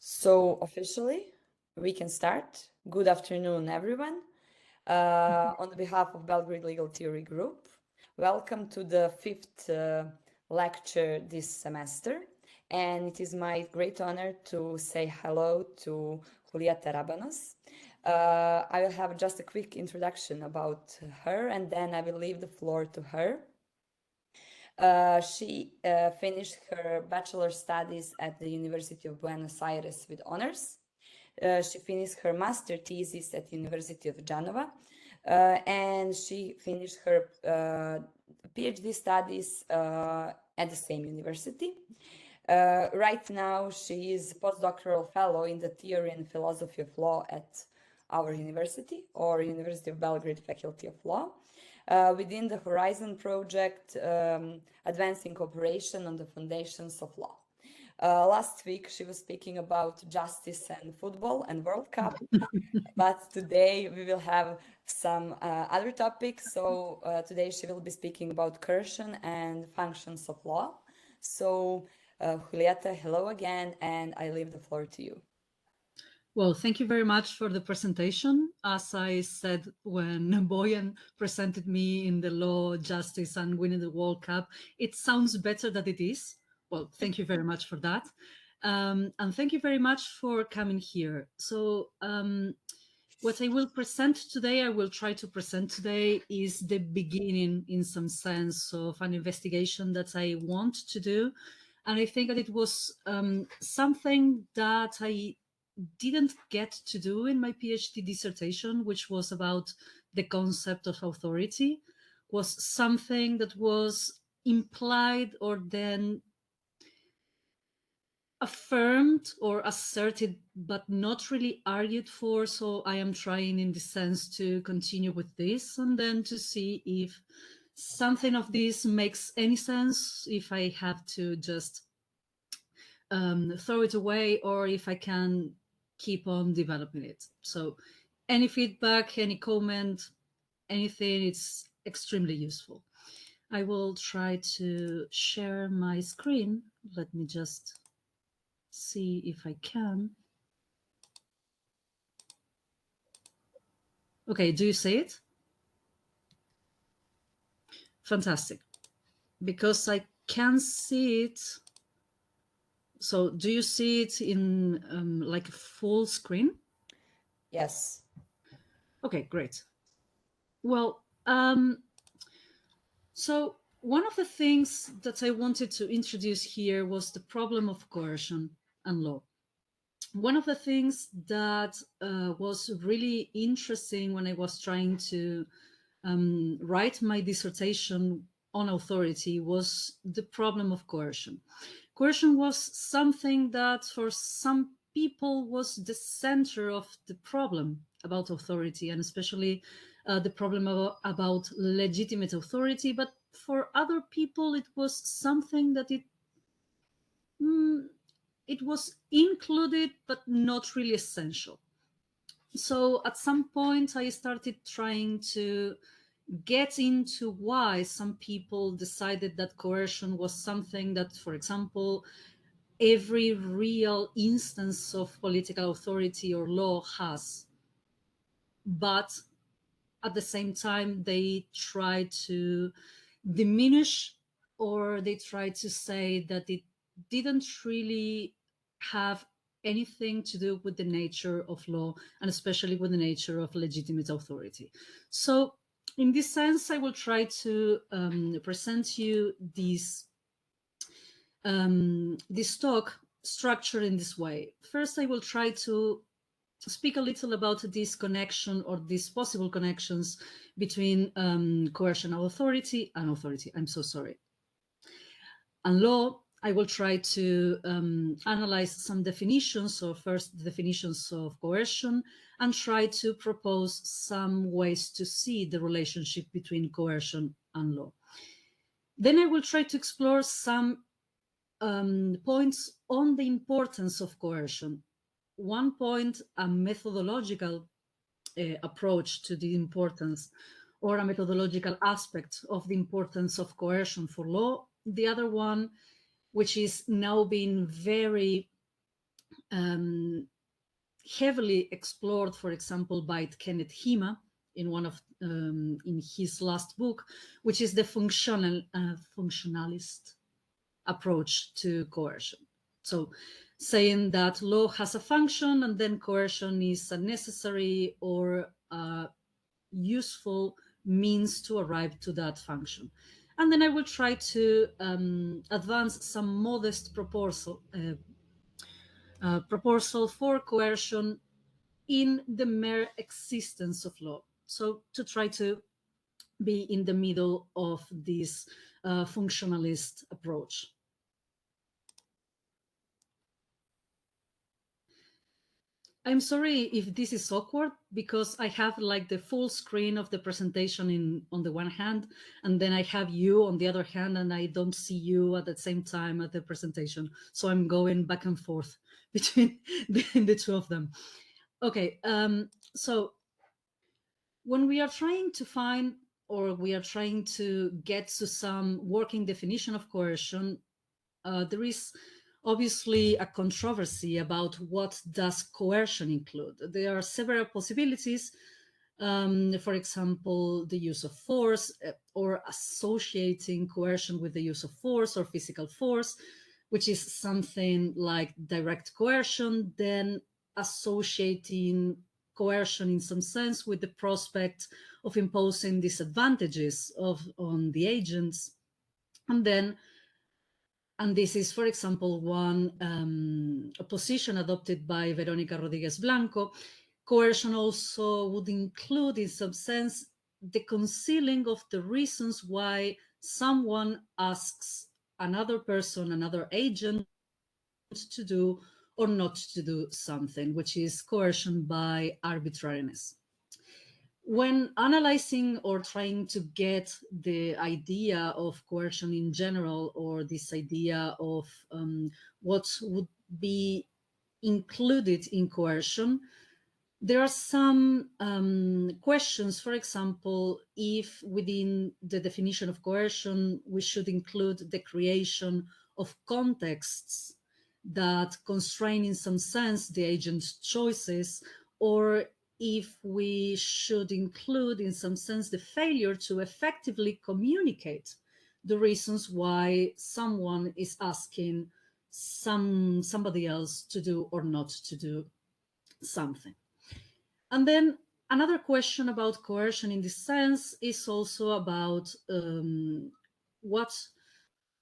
So officially, we can start. Good afternoon, everyone. On behalf of Belgrade Legal Theory Group, welcome to the fifth lecture this semester. And it is my great honor to say hello to Julieta Rabanos. I will have just a quick introduction about her, and then I will leave the floor to her. She finished her bachelor studies at the University of Buenos Aires with honors. She finished her master thesis at the University of Genova, and she finished her PhD studies at the same university. Right now, she is postdoctoral fellow in the theory and philosophy of law at our university, or University of Belgrade Faculty of Law. Within the Horizon project, advancing cooperation on the foundations of law. Last week, she was speaking about justice and football and World Cup, but today we will have some other topics. So today she will be speaking about coercion and functions of law. So Julieta, hello again, and I leave the floor to you. Well, thank you very much for the presentation. As I said when Boyan presented me in the law, justice, and winning the World Cup, it sounds better than it is. Well, thank you very much for that. And thank you very much for coming here. So what I will present today, I will try to present today, is the beginning, in some sense, of an investigation that I want to do. And I think that it was something that I didn't get to do in my PhD dissertation, which was about the concept of authority, was something that was implied or then affirmed or asserted, but not really argued for. So I am trying in this sense to continue with this and then to see if something of this makes any sense, if I have to just throw it away, or if I can keep on developing it. So any feedback, any comment, anything, it's extremely useful. I will try to share my screen. Let me just see if I can. Okay, do you see it? Fantastic. Because I can see it. So do you see it in like a full screen? Yes. Okay, great. Well, so one of the things that I wanted to introduce here was the problem of coercion and law. One of the things that was really interesting when I was trying to write my dissertation on authority was the problem of coercion. Coercion was something that for some people was the center of the problem about authority, and especially the problem about legitimate authority. But for other people, it was something that it was included, but not really essential. So at some point, I started trying to get into why some people decided that coercion was something that, for example, every real instance of political authority or law has. But at the same time, they try to diminish, or they try to say that it didn't really have anything to do with the nature of law, and especially with the nature of legitimate authority. So in this sense, I will try to present you this talk structured in this way. First, I will try to speak a little about this connection, or these possible connections between coercion of authority and authority. I'm so sorry. And law. I will try to analyze some definitions, or first the definitions of coercion, and try to propose some ways to see the relationship between coercion and law. Then I will try to explore some points on the importance of coercion. One point, a methodological approach to the importance, or a methodological aspect of the importance of coercion for law. The other one, which is now being very heavily explored, for example, by Kenneth Hima in one of in his last book, which is the functionalist approach to coercion. So saying that law has a function and then coercion is a necessary or a useful means to arrive to that function. And then I will try to advance some modest proposal for coercion in the mere existence of law. So to try to be in the middle of this functionalist approach. I'm sorry if this is awkward because I have like the full screen of the presentation on the one hand, and then I have you on the other hand, and I don't see you at the same time at the presentation. So I'm going back and forth between the two of them. Okay, so when we are trying to find or we are trying to get to some working definition of coercion, there is obviously a controversy about what does coercion include. There are several possibilities. For example, the use of force or associating coercion with the use of force or physical force, which is something like direct coercion, then associating coercion in some sense with the prospect of imposing disadvantages on the agents. And this is, for example, one position adopted by Verónica Rodríguez Blanco. Coercion also would include, in some sense, the concealing of the reasons why someone asks another person, another agent, to do or not to do something, which is coercion by arbitrariness. When analyzing or trying to get the idea of coercion in general, or this idea of what would be included in coercion, there are some questions. For example, if within the definition of coercion, we should include the creation of contexts that constrain in some sense the agent's choices, or if we should include in some sense the failure to effectively communicate the reasons why someone is asking somebody else to do or not to do something. And then another question about coercion in this sense is also about what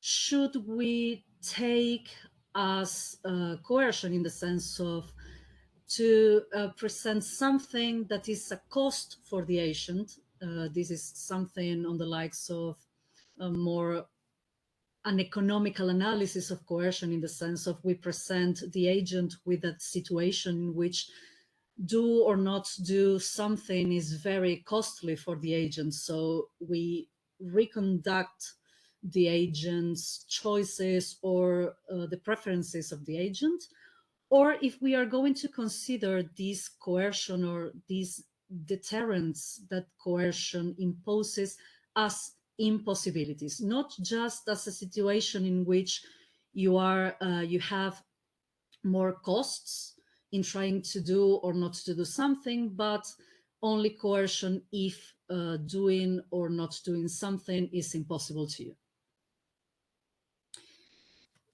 should we take as coercion, in the sense of to present something that is a cost for the agent. This is something on the likes of more an economical analysis of coercion, in the sense of we present the agent with a situation in which do or not do something is very costly for the agent. So we reconduct the agent's choices or the preferences of the agent. Or if we are going to consider this coercion or these deterrents that coercion imposes as impossibilities, not just as a situation in which you have more costs in trying to do or not to do something, but only coercion if doing or not doing something is impossible to you.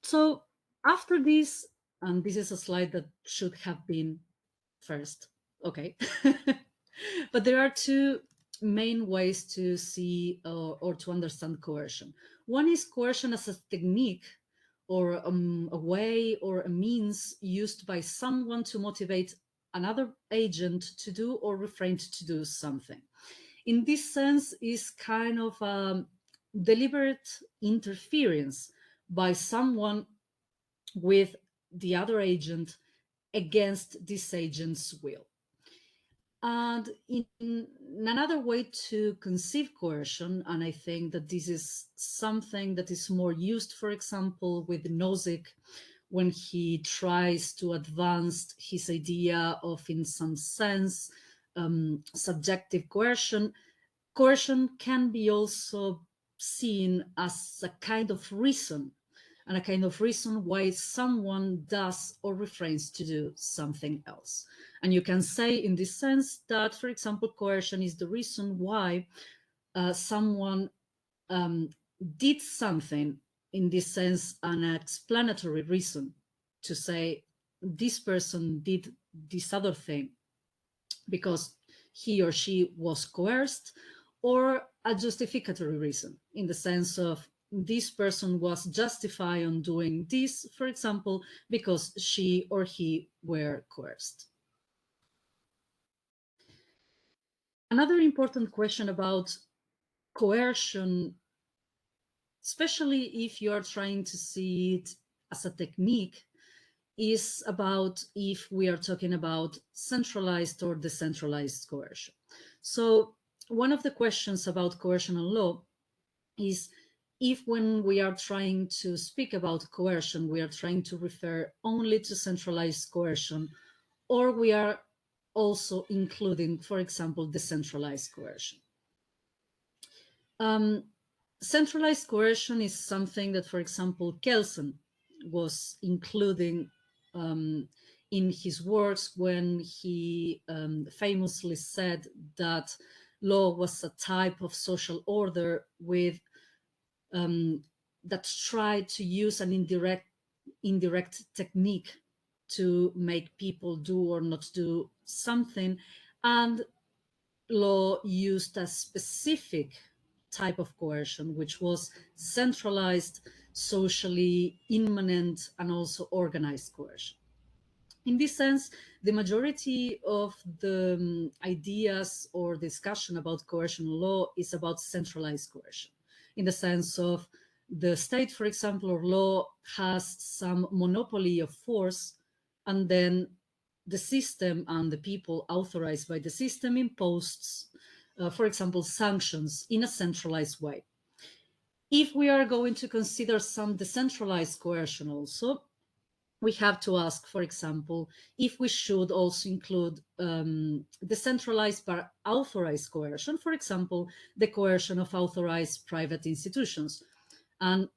So after this, and this is a slide that should have been first, okay. But there are two main ways to see or to understand coercion. One is coercion as a technique or a way or a means used by someone to motivate another agent to do or refrain to do something. In this sense, is kind of a deliberate interference by someone with the other agent against this agent's will. And in another way to conceive coercion, and I think that this is something that is more used, for example, with Nozick, when he tries to advance his idea of, in some sense, subjective coercion. Coercion can be also seen as a kind of reason, and a kind of reason why someone does or refrains to do something else. And you can say in this sense that, for example, coercion is the reason why someone did something, in this sense, an explanatory reason to say this person did this other thing because he or she was coerced, or a justificatory reason in the sense of this person was justified on doing this, for example, because she or he were coerced. Another important question about coercion, especially if you are trying to see it as a technique, is about if we are talking about centralized or decentralized coercion. So one of the questions about coercion and law is if when we are trying to speak about coercion, we are trying to refer only to centralized coercion, or we are also including, for example, decentralized coercion. Centralized coercion is something that, for example, Kelsen was including in his works when he famously said that law was a type of social order with that tried to use an indirect technique to make people do or not do something, and law used a specific type of coercion, which was centralized, socially immanent, and also organized coercion. In this sense, the majority of the ideas or discussion about coercion law is about centralized coercion, in the sense of the state, for example, or law has some monopoly of force, and then the system and the people authorized by the system imposed, for example, sanctions in a centralized way. If we are going to consider some decentralized coercion also, we have to ask, for example, if we should also include decentralized but authorized coercion, for example, the coercion of authorized private institutions. And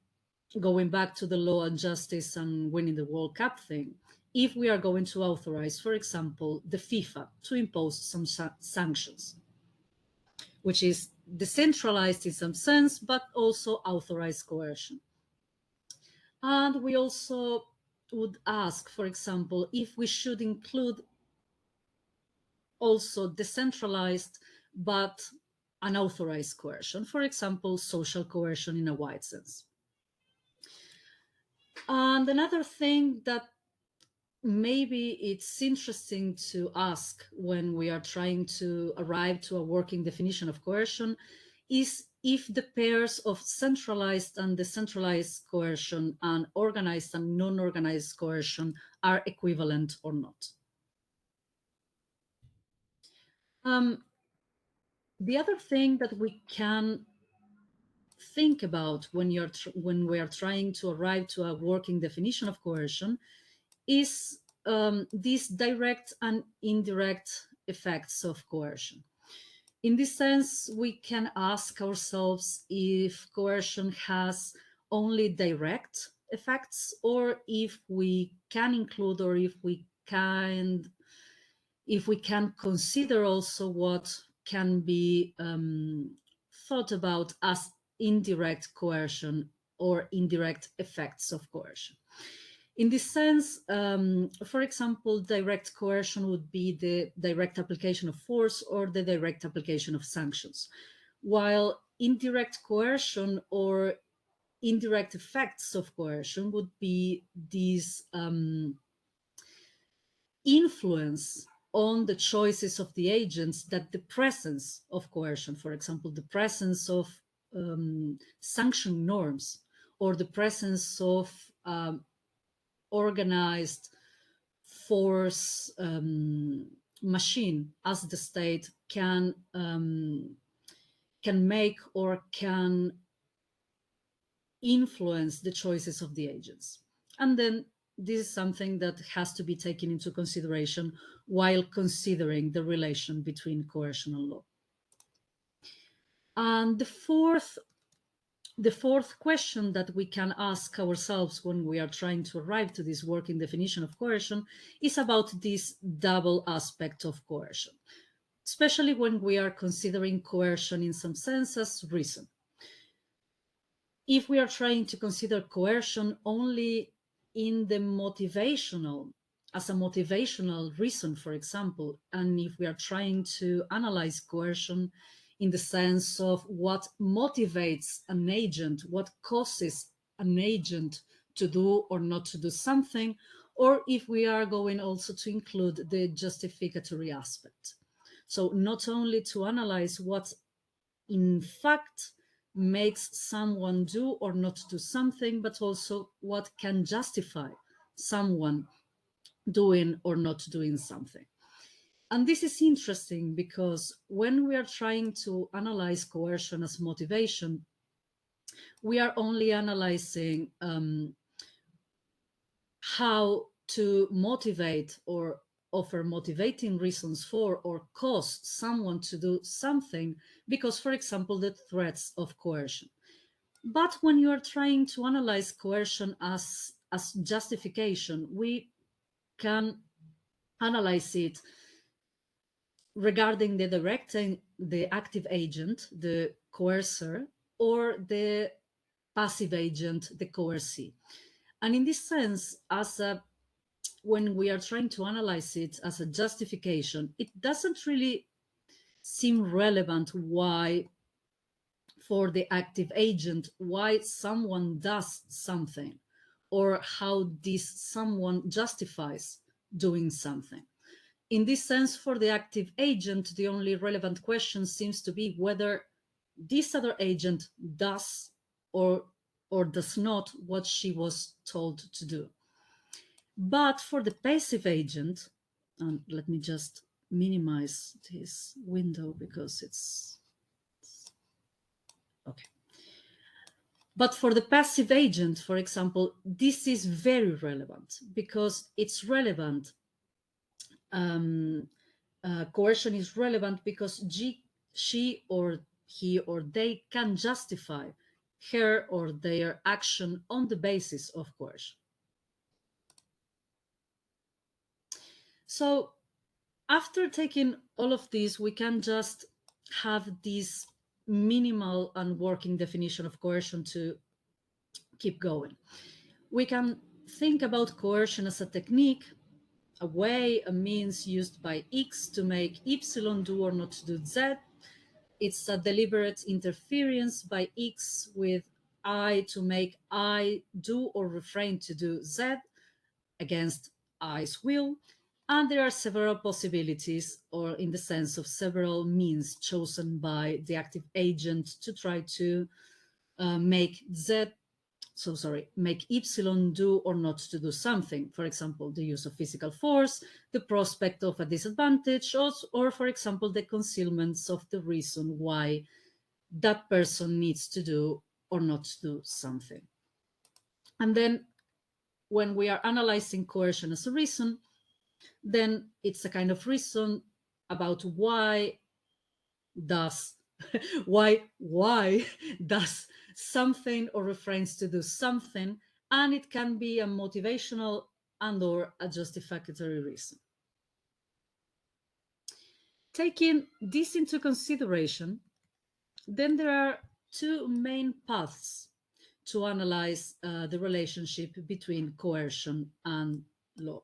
going back to the law and justice and winning the World Cup thing, if we are going to authorize, for example, the FIFA to impose some sanctions, which is decentralized in some sense, but also authorized coercion. And we also would ask, for example, if we should include also decentralized but unauthorized coercion, for example, social coercion in a wide sense. And another thing that maybe it's interesting to ask when we are trying to arrive to a working definition of coercion is if the pairs of centralized and decentralized coercion and organized and non-organized coercion are equivalent or not. The other thing that we can think about when we are trying to arrive to a working definition of coercion is these direct and indirect effects of coercion. In this sense, we can ask ourselves if coercion has only direct effects, or if we can include, or if we can consider also what can be thought about as indirect coercion or indirect effects of coercion. In this sense, for example, direct coercion would be the direct application of force or the direct application of sanctions, while indirect coercion or indirect effects of coercion would be these influence on the choices of the agents that the presence of coercion, for example, the presence of sanction norms or the presence of organized force machine as the state can make or can influence the choices of the agents. And then this is something that has to be taken into consideration while considering the relation between coercion and law. And the fourth The fourth question that we can ask ourselves when we are trying to arrive to this working definition of coercion is about this double aspect of coercion, especially when we are considering coercion in some sense as reason. If we are trying to consider coercion only in the motivational, as a motivational reason, for example, and if we are trying to analyze coercion in the sense of what motivates an agent, what causes an agent to do or not to do something, or if we are going also to include the justificatory aspect. So not only to analyze what in fact makes someone do or not do something, but also what can justify someone doing or not doing something. And this is interesting because when we are trying to analyze coercion as motivation, we are only analyzing how to motivate or offer motivating reasons for or cause someone to do something because, for example, the threats of coercion. But when you are trying to analyze coercion as justification, we can analyze it regarding the the active agent, the coercer, or the passive agent, the coercee. And in this sense, when we are trying to analyze it as a justification, it doesn't really seem relevant why, for the active agent, why someone does something or how this someone justifies doing something. In this sense, for the active agent, the only relevant question seems to be whether this other agent does or does not what she was told to do. But for the passive agent, and let me just minimize this window because it's okay. But for the passive agent, for example, this is very relevant because it's relevant. Coercion is relevant because she or he or they can justify her or their action on the basis of coercion. So after taking all of this, we can just have this minimal and working definition of coercion to keep going. We can think about coercion as a technique, a way, a means used by X to make Y do or not do Z. It's a deliberate interference by X with I to make I do or refrain to do Z against I's will. And there are several possibilities, or in the sense of several means chosen by the active agent to try to make Y do or not to do something. For example, the use of physical force, the prospect of a disadvantage, or for example, the concealments of the reason why that person needs to do or not to do something. And then when we are analyzing coercion as a reason, then it's a kind of reason about why does why does something or refrains to do something, and it can be a motivational and or a justificatory reason. Taking this into consideration, then there are two main paths to analyze the relationship between coercion and law.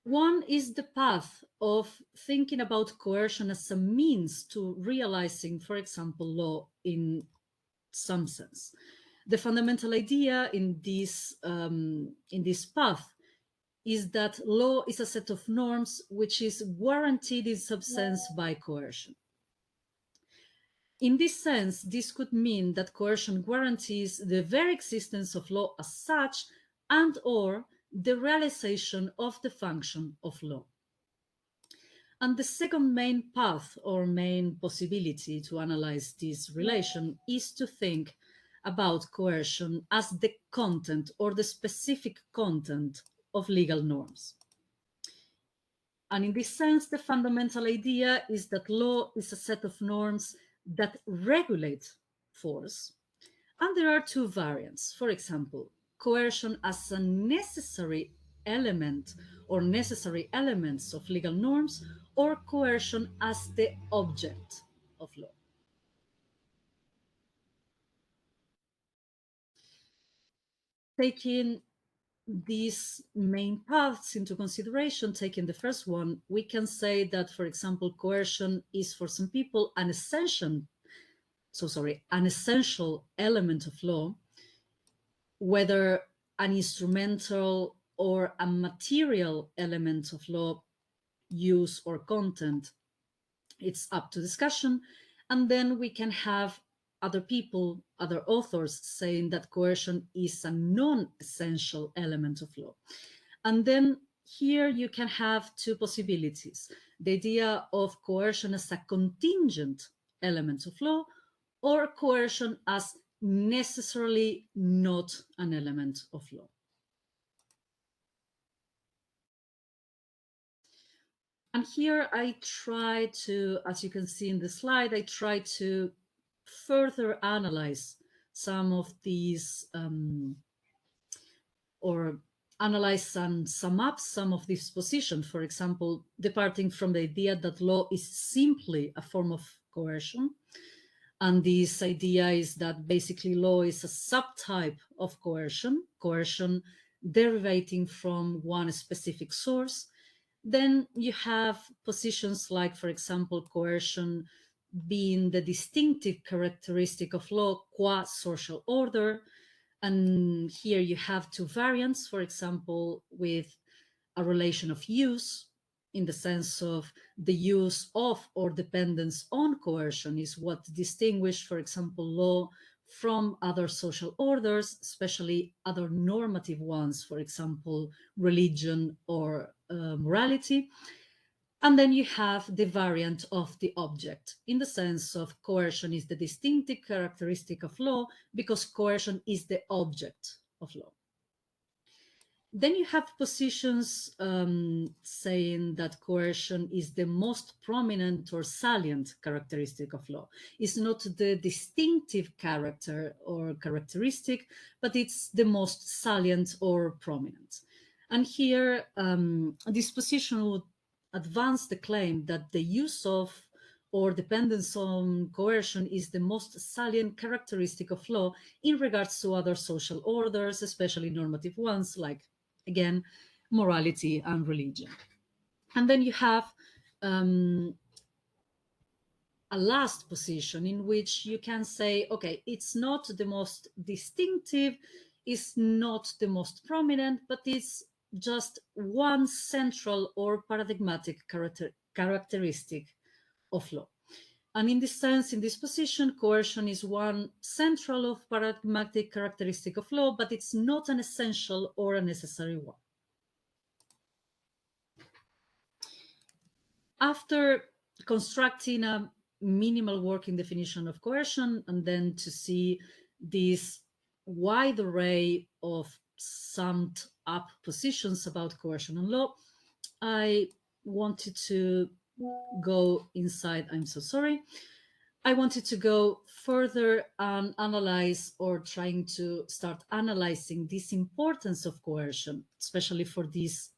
One is the path of thinking about coercion as a means to realizing, for example, law in some sense. The fundamental idea in this path is that law is a set of norms which is guaranteed in substance by coercion. In this sense, this could mean that coercion guarantees the very existence of law as such and or the realization of the function of law. And the second main path or main possibility to analyze this relation is to think about coercion as the content or the specific content of legal norms. And in this sense, the fundamental idea is that law is a set of norms that regulate force, And there are two variants. For example, coercion as a necessary element or necessary elements of legal norms, or coercion as the object of law. Taking these main paths into consideration, taking the first one, we can say that, for example, coercion is for some people an essential element of law, whether an instrumental or a material element of law, use or content, it's up to discussion. And then we can have other people, other authors saying that coercion is a non-essential element of law. And then here you can have two possibilities: the idea of coercion as a contingent element of law, or coercion as necessarily not an element of law. And here I try to, as you can see in the slide, I try to further analyze some of these or analyze and sum up some of these positions. For example, departing from the idea that law is simply a form of coercion. And this idea is that basically law is a subtype of coercion, coercion derivating from one specific source. Then you have positions like, for example, coercion being the distinctive characteristic of law qua social order. And here you have two variants, for example, with a relation of use, in the sense of the use of or dependence on coercion is what distinguishes, for example, law from other social orders, especially other normative ones, for example, religion or morality. And then you have the variant of the object, in the sense of coercion is the distinctive characteristic of law because coercion is the object of law. Then you have positions saying that coercion is the most prominent or salient characteristic of law. It's not the distinctive character or characteristic, but it's the most salient or prominent. And here, this position would advance the claim that the use of or dependence on coercion is the most salient characteristic of law in regards to other social orders, especially normative ones like, again, morality and religion. And then you have a last position in which you can say, okay, it's not the most distinctive, it's not the most prominent, but it's just one central or paradigmatic characteristic of law. And in this sense, in this position, coercion is one central or paradigmatic characteristic of law, but it's not an essential or a necessary one. After constructing a minimal working definition of coercion, and then to see this wide array of summed up positions about coercion and law, I wanted to go inside. I'm so sorry. I wanted to go further and analyze, or trying to start analyzing this importance of coercion, especially for this,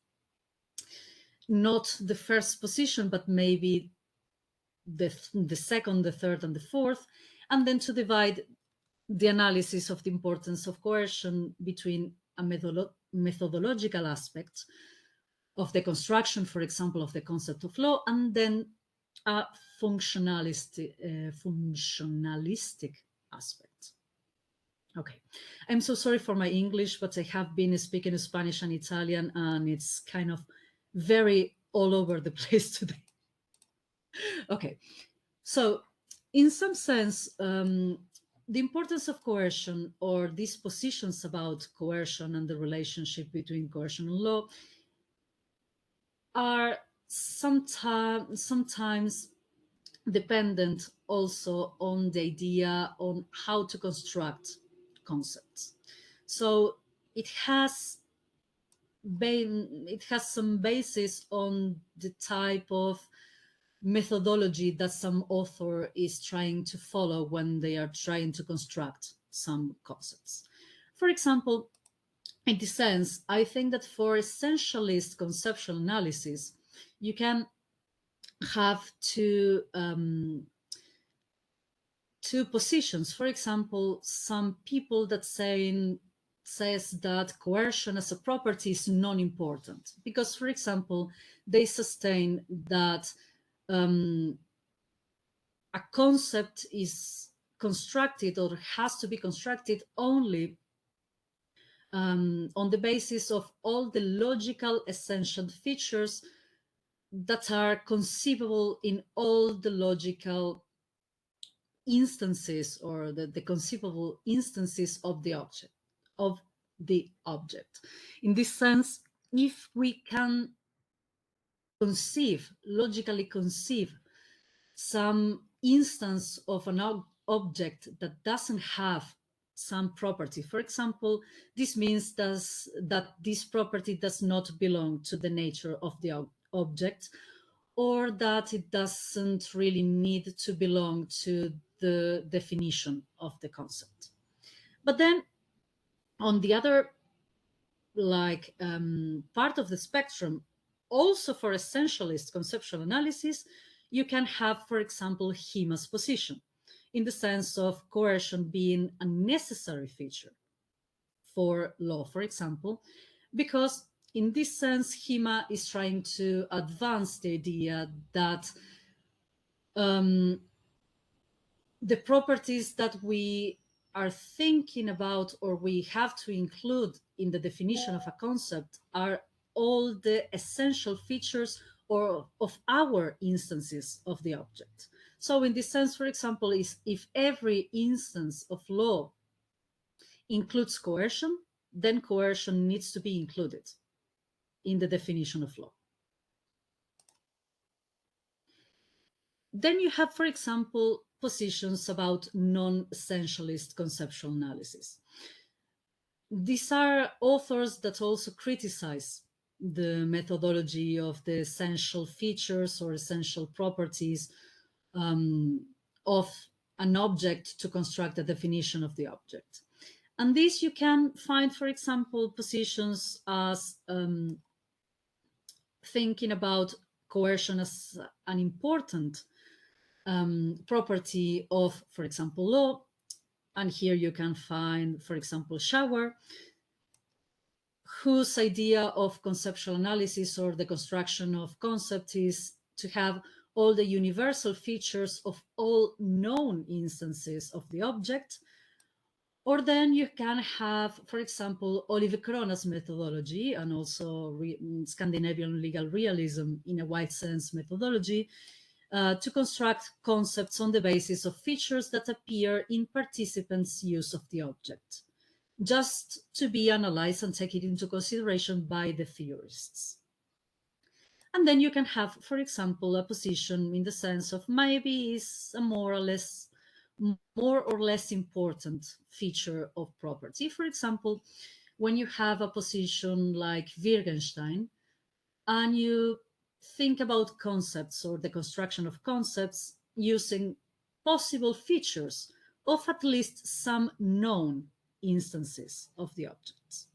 not the first position, but maybe the second, the third, and the fourth, and then to divide the analysis of the importance of coercion between a methodological aspect of the construction, for example, of the concept of law, and then a functionalistic aspect. Okay, I'm so sorry for my English, but I have been speaking Spanish and Italian, and it's kind of very all over the place today. Okay, so in some sense, the importance of coercion, or these positions about coercion and the relationship between coercion and law, are sometimes dependent also on the idea on how to construct concepts. So it has some basis on the type of methodology that some author is trying to follow when they are trying to construct some concepts. For example, in this sense, I think that for essentialist conceptual analysis, you can have two positions. For example, some people that says that coercion as a property is non-important because, for example, they sustain that a concept is constructed or has to be constructed only on the basis of all the logical essential features that are conceivable in all the logical instances or the conceivable instances of the object. In this sense, if we can logically conceive some instance of an object that doesn't have some property, for example, this means that this property does not belong to the nature of the object, or that it doesn't really need to belong to the definition of the concept. But then on the other part of the spectrum, also for essentialist conceptual analysis, you can have, for example, Hima's position, in the sense of coercion being a necessary feature for law, for example, because in this sense, Hima is trying to advance the idea that the properties that we are thinking about or we have to include in the definition of a concept are all the essential features or of our instances of the object. So in this sense, for example, if every instance of law includes coercion, then coercion needs to be included in the definition of law. Then you have, for example, positions about non-essentialist conceptual analysis. These are authors that also criticize the methodology of the essential features or essential properties of an object to construct a definition of the object. And this you can find, for example, positions as thinking about coercion as an important property of, for example, law. And here you can find, for example, Schauer, whose idea of conceptual analysis or the construction of concept is to have all the universal features of all known instances of the object. Or then you can have, for example, Oliver Krona's methodology and also Scandinavian legal realism in a wide sense methodology to construct concepts on the basis of features that appear in participants' use of the object, just to be analyzed and taken into consideration by the theorists. And then you can have, for example, a position in the sense of maybe is a more or less important feature of property. For example, when you have a position like Wittgenstein and you think about concepts or the construction of concepts using possible features of at least some known instances of the objects.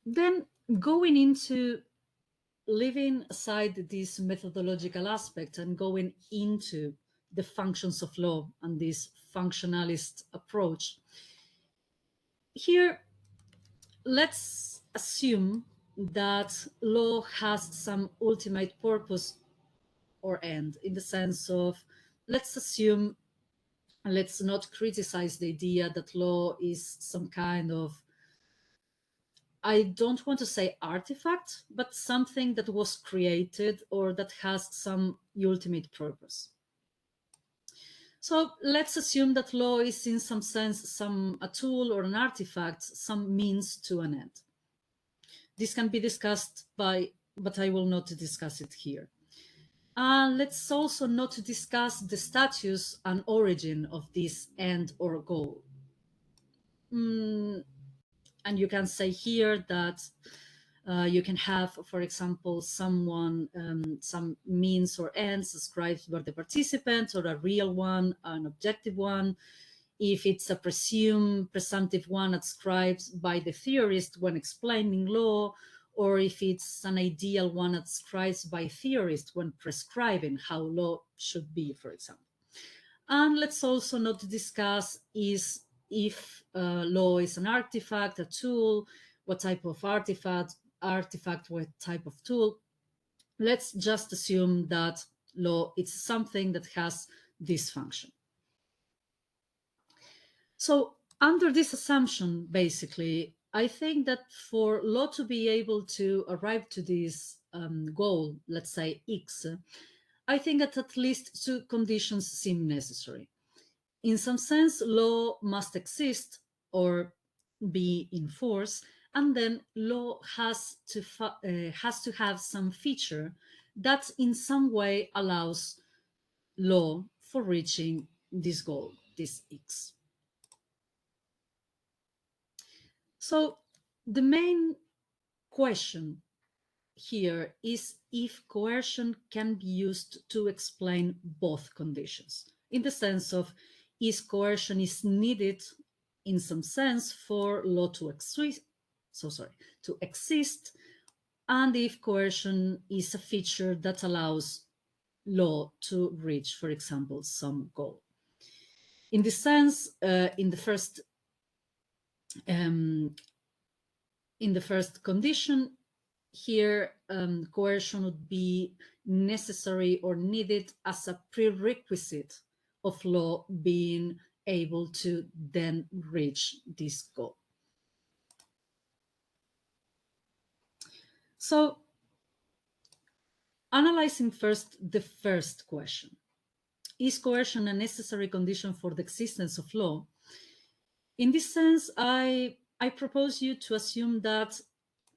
Then going into leaving aside this methodological aspect and going into the functions of law and this functionalist approach, here let's assume that law has some ultimate purpose or end, in the sense of, let's assume, let's not criticize the idea that law is some kind of, I don't want to say artifact, but something that was created or that has some ultimate purpose. So let's assume that law is in some sense a tool or an artifact, some means to an end. This can be discussed but I will not discuss it here. Let's also not discuss the status and origin of this end or goal. And you can say here that You can have, for example, someone, some means or ends ascribed by the participants, or a real one, an objective one. If it's a presumptive one ascribed by the theorist when explaining law, or if it's an ideal one ascribed by theorists when prescribing how law should be, for example. And let's also not discuss is if law is an artifact, a tool, what type of artifact, what type of tool. Let's just assume that law is something that has this function. So under this assumption, basically, I think that for law to be able to arrive to this goal, let's say X, I think that at least two conditions seem necessary. In some sense, law must exist or be in force, and then law has to have some feature that in some way allows law for reaching this goal, this X. So the main question here is if coercion can be used to explain both conditions, in the sense of is coercion is needed in some sense for law to exist, and if coercion is a feature that allows law to reach, for example, some goal. In this sense, in the first condition, here coercion would be necessary or needed as a prerequisite of law being able to then reach this goal. So analyzing first the first question, is coercion a necessary condition for the existence of law? In this sense, I propose you to assume that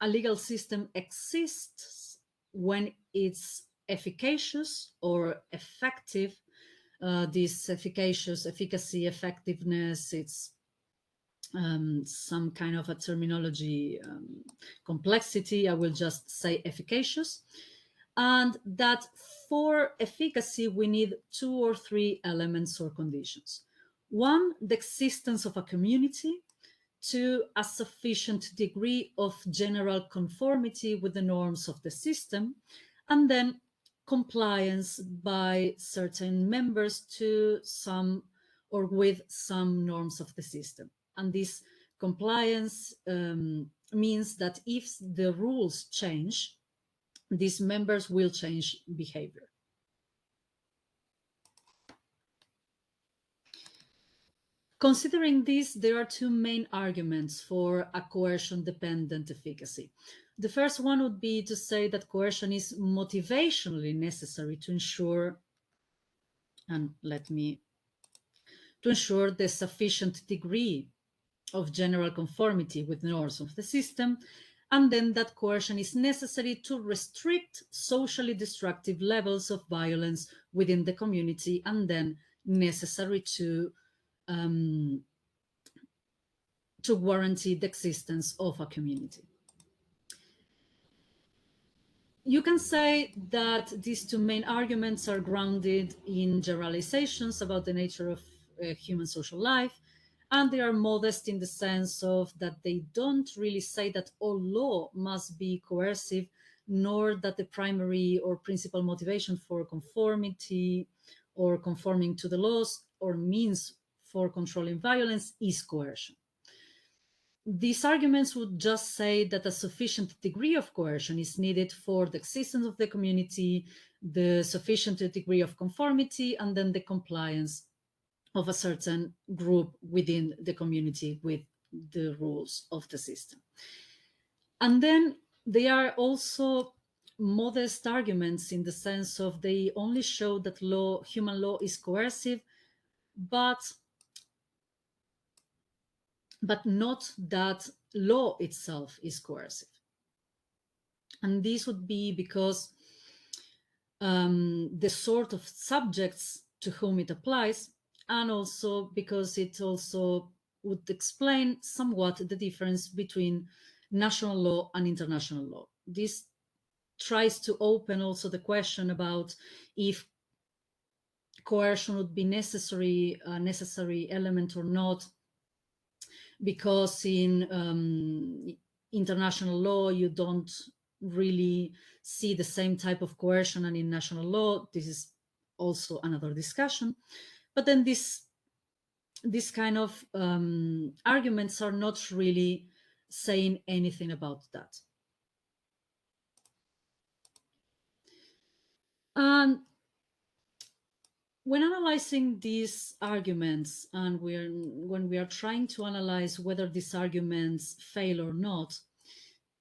a legal system exists when it's efficacious or effective. This efficacy, effectiveness, it's some kind of a terminology complexity. I will just say efficacious. And that for efficacy, we need two or three elements or conditions. One, the existence of a community. Two, a sufficient degree of general conformity with the norms of the system. And then compliance by certain members to some or with some norms of the system. And this compliance means that if the rules change, these members will change behavior. Considering this, there are two main arguments for a coercion-dependent efficacy. The first one would be to say that coercion is motivationally necessary to ensure, to ensure the sufficient degree of general conformity with norms of the system, and then that coercion is necessary to restrict socially destructive levels of violence within the community, and then necessary to guarantee the existence of a community. You can say that these two main arguments are grounded in generalizations about the nature of human social life, and they are modest in the sense of that they don't really say that all law must be coercive, nor that the primary or principal motivation for conformity or conforming to the laws or means for controlling violence is coercion. These arguments would just say that a sufficient degree of coercion is needed for the existence of the community, the sufficient degree of conformity, and then the compliance of a certain group within the community with the rules of the system. And then they are also modest arguments in the sense of they only show that human law is coercive, but not that law itself is coercive. And this would be because the sort of subjects to whom it applies, and also because it also would explain somewhat the difference between national law and international law. This tries to open also the question about if coercion would be a necessary element or not, because in international law you don't really see the same type of coercion, and in national law this is also another discussion. But then this kind of arguments are not really saying anything about that. And when analyzing these arguments, and when we are trying to analyze whether these arguments fail or not,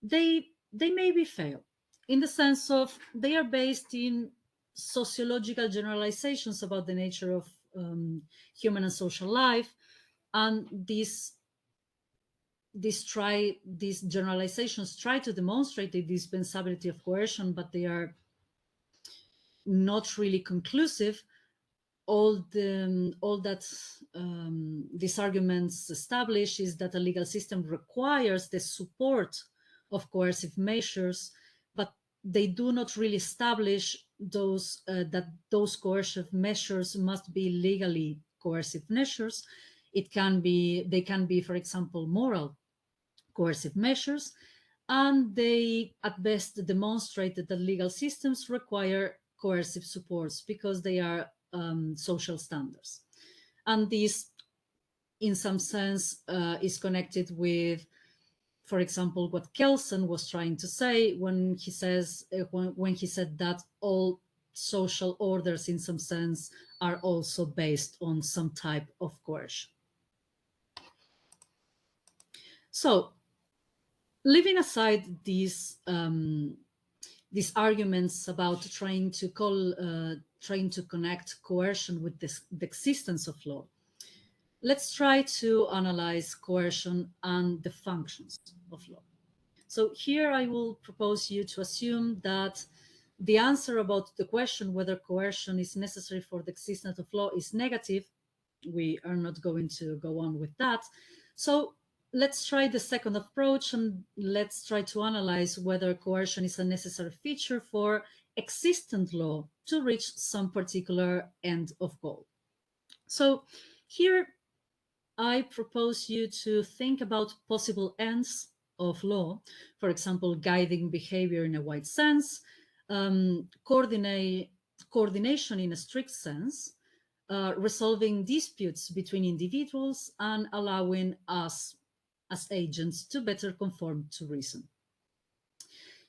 they maybe fail, in the sense of they are based in sociological generalizations about the nature of human and social life, and these generalizations try to demonstrate the dispensability of coercion, but they are not really conclusive. All that these arguments establish is that a legal system requires the support of coercive measures, but they do not really establish that those coercive measures must be legally coercive measures. They can be, for example, moral coercive measures, and they at best demonstrate that the legal systems require coercive supports because they are social standards. And this, in some sense, is connected with, for example, what Kelsen was trying to say when he says when he said that all social orders, in some sense, are also based on some type of coercion. So, leaving aside these arguments about trying to connect coercion with the existence of law, let's try to analyze coercion and the functions of law. So here I will propose you to assume that the answer about the question whether coercion is necessary for the existence of law is negative. We are not going to go on with that. So let's try the second approach, and let's try to analyze whether coercion is a necessary feature for existent law to reach some particular end of goal. So here I propose you to think about possible ends of law, for example, guiding behavior in a wide sense, coordination in a strict sense, resolving disputes between individuals, and allowing us as agents to better conform to reason.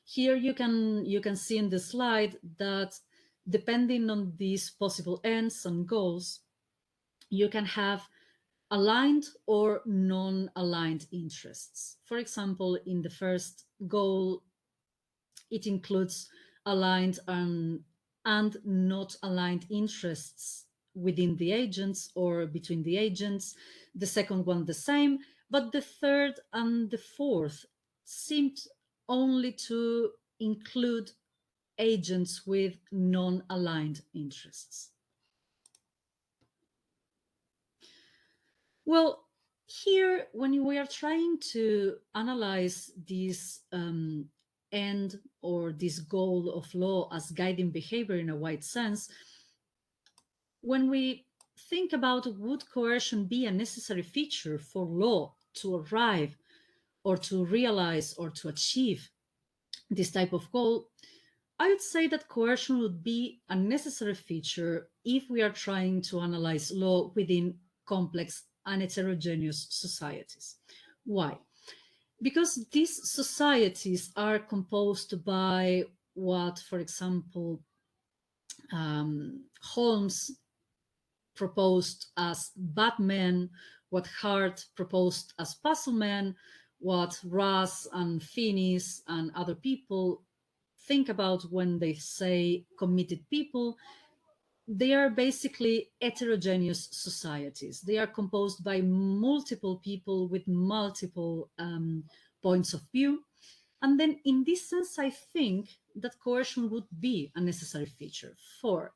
Here you can see in the slide that depending on these possible ends and goals, you can have aligned or non-aligned interests. For example, in the first goal, it includes aligned and not aligned interests within the agents or between the agents. The second one the same, but the third and the fourth seemed only to include agents with non-aligned interests. Well, here, when we are trying to analyze this end or this goal of law as guiding behavior in a wide sense, when we think about would coercion be a necessary feature for law to arrive or to realize or to achieve this type of goal, I would say that coercion would be a necessary feature if we are trying to analyze law within complex and heterogeneous societies. Why? Because these societies are composed by what, for example, Holmes proposed as Batman, what Hart proposed as Puzzlemen, what Russ and Finis and other people think about when they say committed people. They are basically heterogeneous societies. They are composed by multiple people with multiple points of view. And then in this sense, I think that coercion would be a necessary feature. For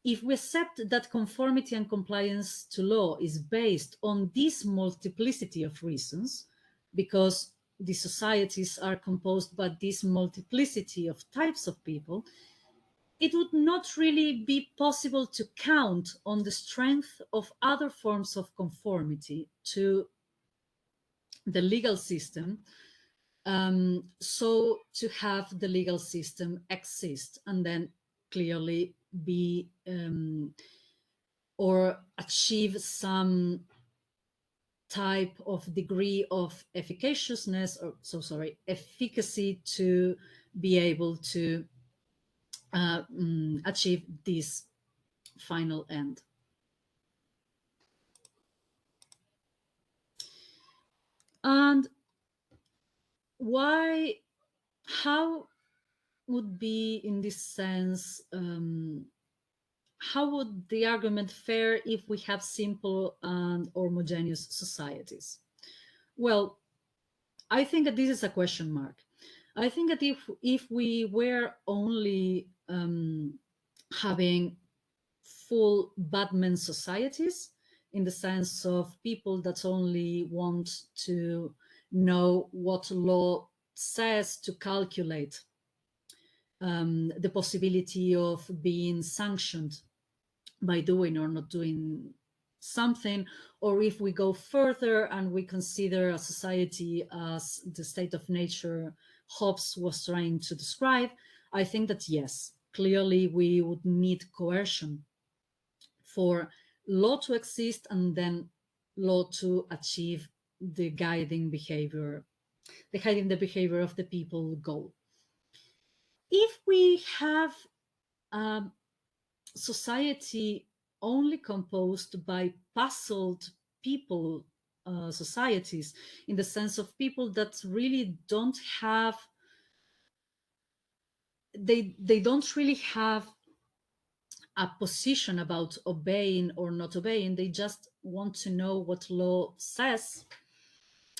if we accept that conformity and compliance to law is based on this multiplicity of reasons, because the societies are composed by this multiplicity of types of people, it would not really be possible to count on the strength of other forms of conformity to the legal system, so to have the legal system exist and then clearly be or achieve some type of degree of efficaciousness, or efficacy, to be able to achieve this final end. And how would be, in this sense, how would the argument fare if we have simple and homogeneous societies? Well, I think that this is a question mark. I think that if we were only having full badman societies, in the sense of people that only want to know what law says to calculate the possibility of being sanctioned by doing or not doing something, or if we go further and we consider a society as the state of nature Hobbes was trying to describe, I think that yes, clearly we would need coercion for law to exist and then law to achieve the guiding the behavior of the people goal. If we have a society only composed by puzzled people, societies, in the sense of people that really don't have, they don't really have a position about obeying or not obeying, they just want to know what law says.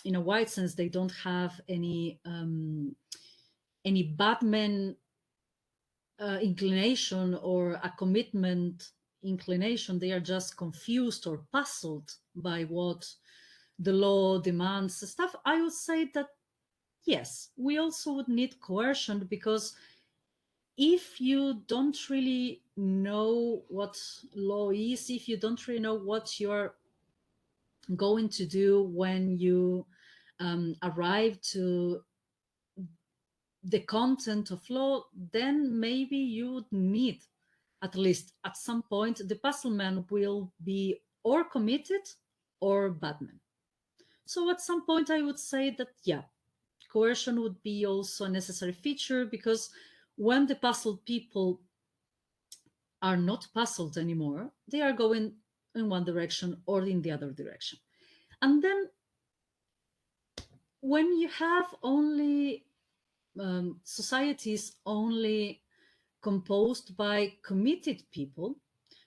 In a wide sense, they don't have any Batman inclination or a commitment inclination. They are just confused or puzzled by what the law demands stuff. I would say that yes, we also would need coercion, because if you don't really know what law is, if you don't really know what you're going to do when you arrive to the content of law, then maybe you would need, at least at some point, the puzzleman will be or committed or badman. So at some point I would say that, yeah, coercion would be also a necessary feature, because when the puzzled people are not puzzled anymore, they are going in one direction or in the other direction. And then when you have only societies only composed by committed people,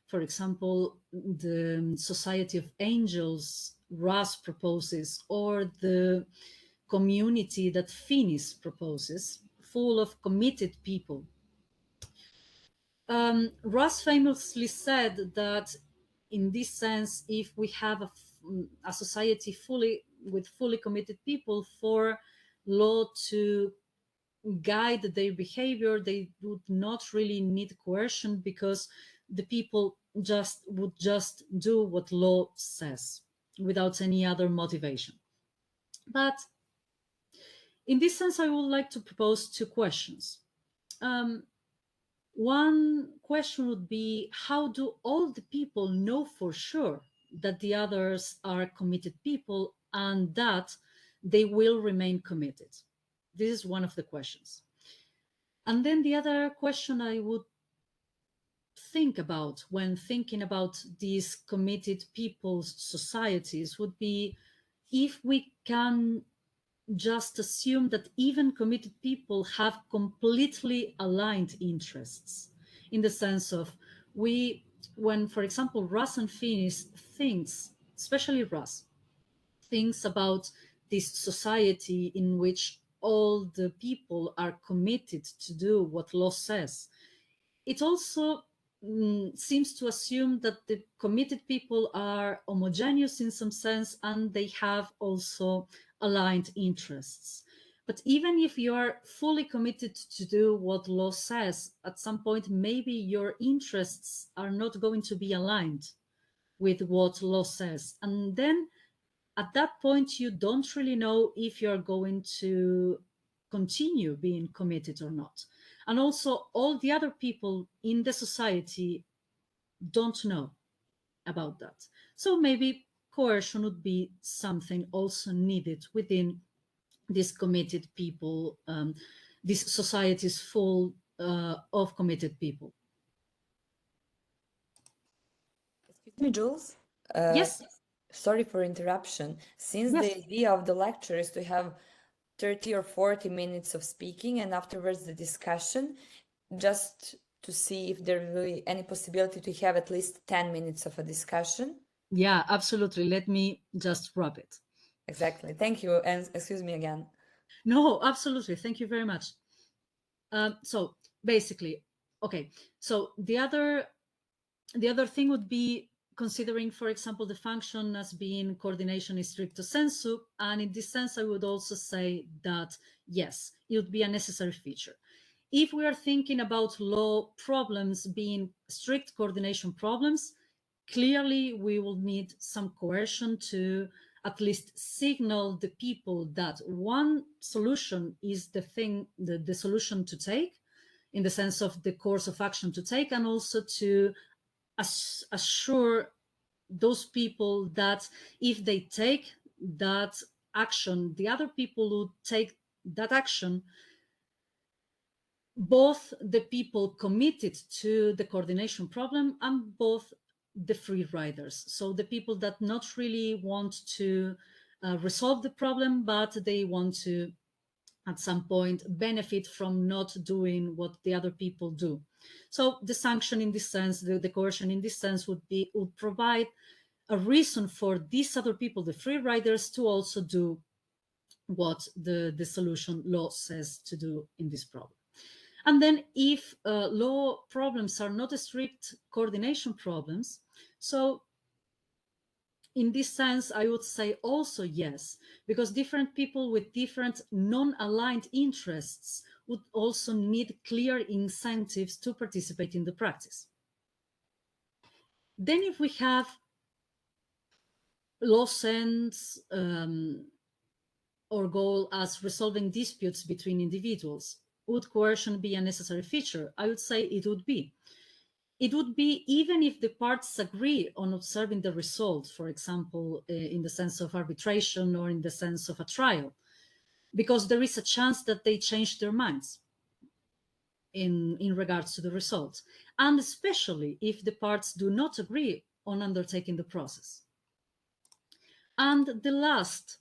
for example, the Society of Angels Russ proposes, or the community that Finis proposes, full of committed people. Russ famously said that in this sense, if we have a society with fully committed people, for law to guide their behavior, they would not really need coercion, because the people would just do what law says without any other motivation. But in this sense, I would like to propose two questions. One question would be, how do all the people know for sure that the others are committed people and that they will remain committed? This is one of the questions. And then the other question I would think about when thinking about these committed people's societies would be if we can just assume that even committed people have completely aligned interests, in the sense of when, for example, Russ and Finis thinks, especially Russ, thinks about this society in which all the people are committed to do what law says, it also seems to assume that the committed people are homogeneous in some sense, and they have also aligned interests. But even if you are fully committed to do what law says, at some point, maybe your interests are not going to be aligned with what law says. And then at that point, you don't really know if you're going to continue being committed or not. And also, all the other people in the society don't know about that. So maybe coercion would be something also needed within these committed people, this society is full of committed people. Excuse me, Jules. Yes. Sorry for interruption. Since Yes. the idea of the lecture is to have 30 or 40 minutes of speaking and afterwards the discussion, just to see if there will be any possibility to have at least 10 minutes of a discussion. Yeah, absolutely. Let me just wrap it. Exactly. Thank you. And excuse me again. No, absolutely. Thank you very much. So basically, okay. So the other thing would be considering, for example, the function as being coordination in stricto sensu. And in this sense, I would also say that, yes, it would be a necessary feature. If we are thinking about law problems being strict coordination problems, clearly we will need some coercion to at least signal the people that one solution is the thing, the solution to take, in the sense of the course of action to take, and also to assure those people that if they take that action, the other people who take that action, both the people committed to the coordination problem and both the free riders. So the people that not really want to resolve the problem, but they want to, at some point, benefit from not doing what the other people do. So the sanction in this sense, the coercion in this sense would provide a reason for these other people, the free riders, to also do what the solution law says to do in this problem. And then if law problems are not strict coordination problems, so in this sense, I would say also yes, because different people with different non-aligned interests would also need clear incentives to participate in the practice. Then if we have law sense or goal as resolving disputes between individuals, would coercion be a necessary feature? I would say it would be. It would be even if the parties agree on observing the result, for example, in the sense of arbitration or in the sense of a trial, because there is a chance that they change their minds in regards to the result, and especially if the parties do not agree on undertaking the process. And the last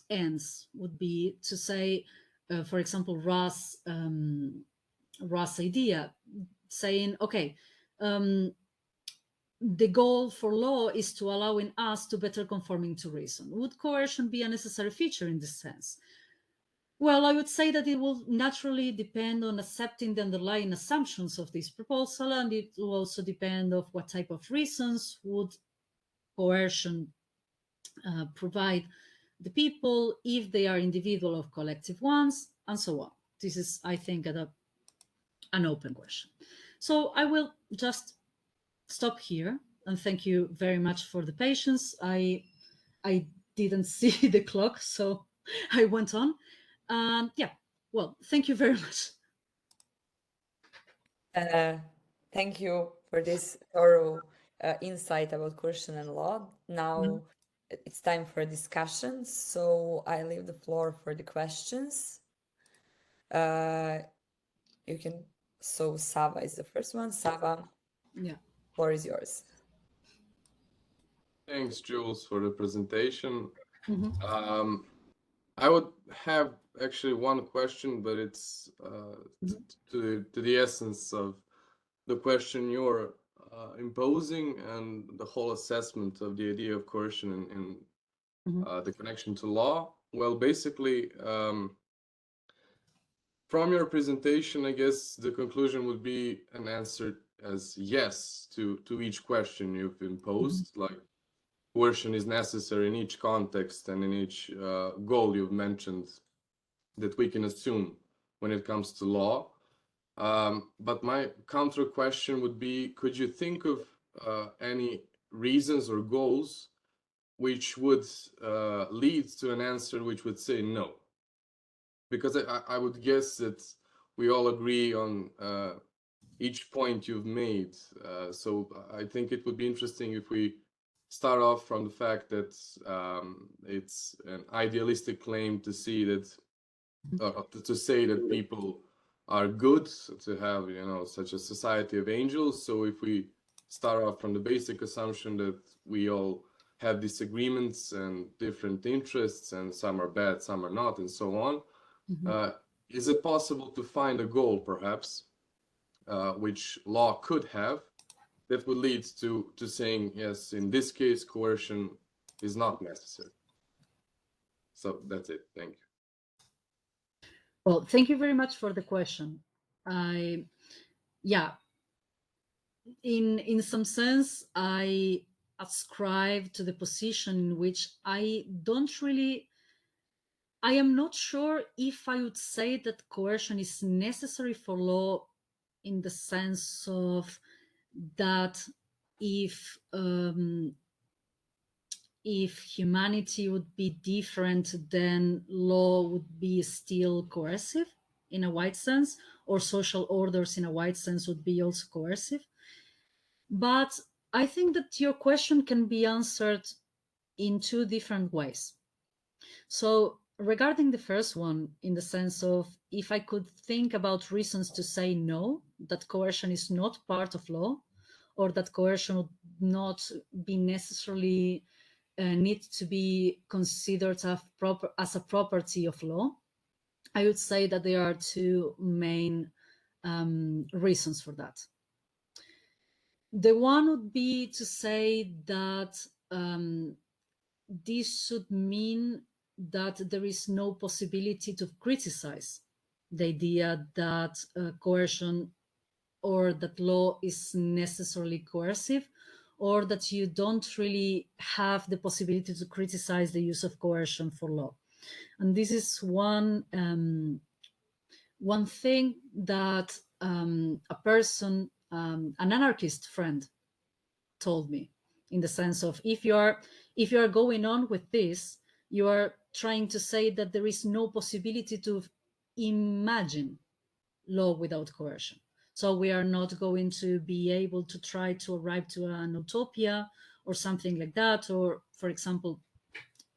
ends would be to say, for example, Ross' idea, saying, okay, the goal for law is to allowing us to better conforming to reason. Would coercion be a necessary feature in this sense? Well, I would say that it will naturally depend on accepting the underlying assumptions of this proposal, and it will also depend on what type of reasons would coercion provide the people, if they are individual or collective ones, and so on. This is, I think, an open question. So I will just stop here and thank you very much for the patience. I didn't see the clock, so I went on. And yeah, well, thank you very much. Thank you for this thorough insight about coercion and law. Now it's time for a discussion, so I leave the floor for the questions. You can, so Sava is the first one. Sava, Yeah. floor is yours. Thanks, Jules, for the presentation. I would have actually one question, but it's to the essence of the question you're imposing and the whole assessment of the idea of coercion and the connection to law. Well, basically, from your presentation, I guess the conclusion would be an answer as yes to each question you've imposed. Like, coercion is necessary in each context and in each goal you've mentioned that we can assume when it comes to law. But my counter question would be, could you think of any reasons or goals which would lead to an answer which would say no? Because I would guess that we all agree on each point you've made. So I think it would be interesting if we start off from the fact that it's an idealistic claim to see that, to say that people are good, to have, you know, such a society of angels. So if we start off from the basic assumption that we all have disagreements and different interests, and some are bad, some are not, and so on, is it possible to find a goal, perhaps, which law could have, that would lead to saying, yes, in this case, coercion is not necessary? So that's it. Thank you. Well, thank you very much for the question. Yeah, in some sense, I ascribe to the position in which I am not sure if I would say that coercion is necessary for law, in the sense of that if humanity would be different, then law would be still coercive in a wide sense, or social orders in a wide sense would be also coercive. But I think that your question can be answered in two different ways. So regarding the first one, in the sense of if I could think about reasons to say no, that coercion is not part of law, or that coercion would not be necessarily need to be considered as a property of law, I would say that there are two main reasons for that. The one would be to say that this should mean that there is no possibility to criticize the idea that coercion or that law is necessarily coercive, or that you don't really have the possibility to criticize the use of coercion for law. And this is one thing that a person, an anarchist friend, told me, in the sense of if you are going on with this, you are trying to say that there is no possibility to imagine law without coercion. So we are not going to be able to try to arrive to an utopia or something like that, or, for example,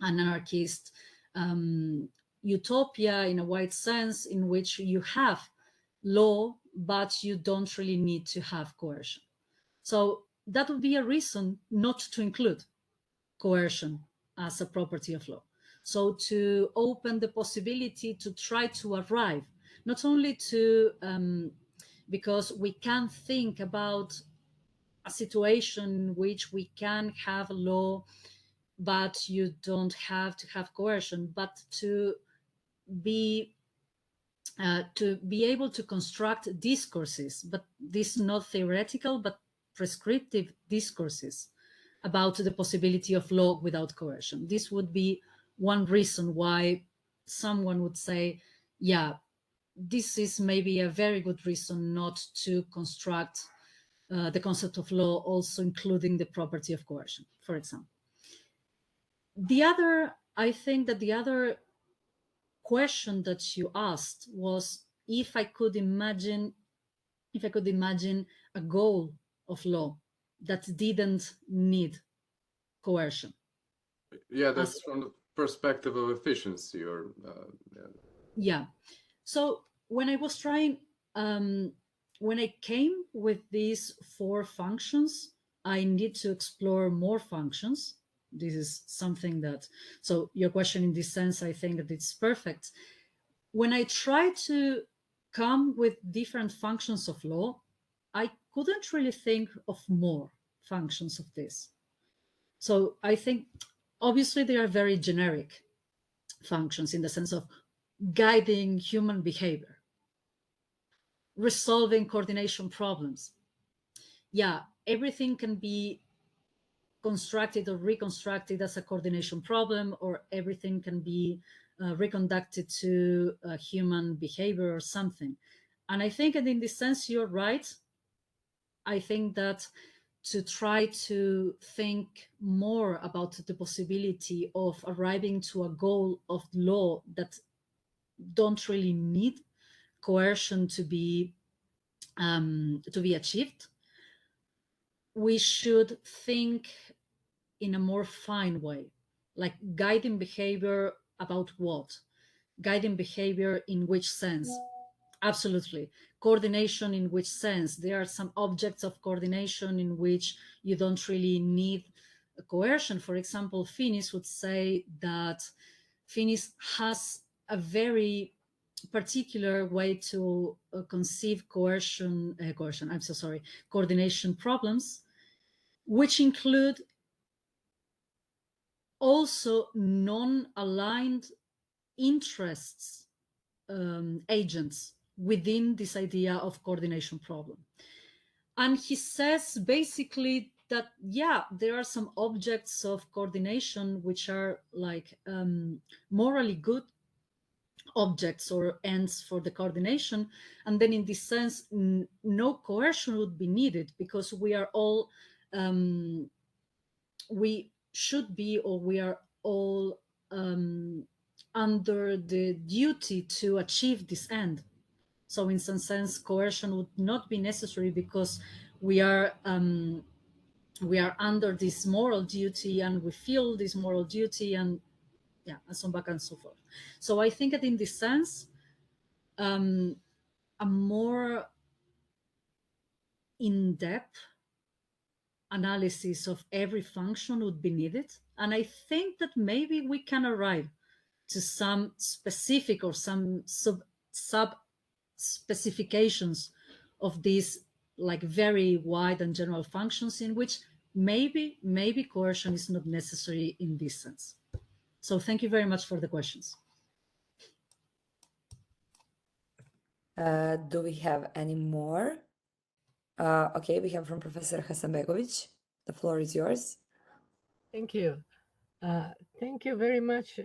an anarchist utopia in a wide sense, in which you have law, but you don't really need to have coercion. So that would be a reason not to include coercion as a property of law. So to open the possibility to try to arrive, not only to, because we can think about a situation in which we can have law, but you don't have to have coercion, but to be able to construct discourses, but this not theoretical, but prescriptive discourses about the possibility of law without coercion. This would be one reason why someone would say, yeah, this is maybe a very good reason not to construct the concept of law also including the property of coercion, for example. I think that the other question that you asked was if I could imagine a goal of law that didn't need coercion. Yeah, that's from the perspective of efficiency, or yeah. So when I was trying, when I came with these 4 functions, I need to explore more functions. This is something that, so your question in this sense, I think that it's perfect. When I try to come with different functions of law, I couldn't really think of more functions of this. So I think, obviously, they are very generic functions in the sense of guiding human behavior, resolving coordination problems. Yeah, everything can be constructed or reconstructed as a coordination problem, or everything can be reconducted to human behavior or something. And I think that in this sense, you're right. I think that to try to think more about the possibility of arriving to a goal of law that don't really need coercion to be achieved, we should think in a more fine way, like guiding behavior about what? Guiding behavior in which sense? Absolutely. Coordination in which sense? There are some objects of coordination in which you don't really need coercion. For example, Finis would say that Finis has a very particular way to conceive coordination problems, which include also non-aligned interests agents within this idea of coordination problem. And he says basically that, yeah, there are some objects of coordination which are like morally good objects or ends for the coordination. And then in this sense, no coercion would be needed, because we are all, we should be, or we are all under the duty to achieve this end. So in some sense, coercion would not be necessary, because we are under this moral duty, and we feel this moral duty, and yeah, and so back and so forth. So I think that in this sense, a more in-depth analysis of every function would be needed. And I think that maybe we can arrive to some specific or some sub specifications of these like very wide and general functions, in which maybe coercion is not necessary in this sense. So thank you very much for the questions. Do we have any more? Okay, we have from Professor Hasanbegovic. The floor is yours. Thank you. Thank you very much,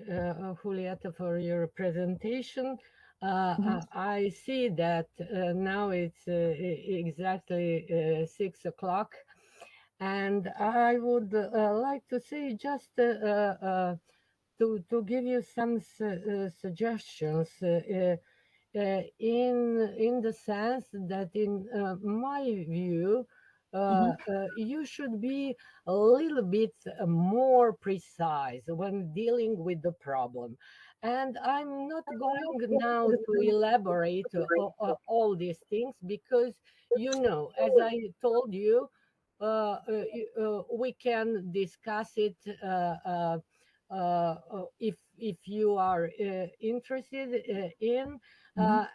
Julieta, for your presentation. I see that now it's exactly 6 o'clock, and I would like to say just to give you some suggestions in the sense that, in my view, you should be a little bit more precise when dealing with the problem. And I'm not going now to elaborate all these things, because, as I told you, we can discuss it if you are interested in,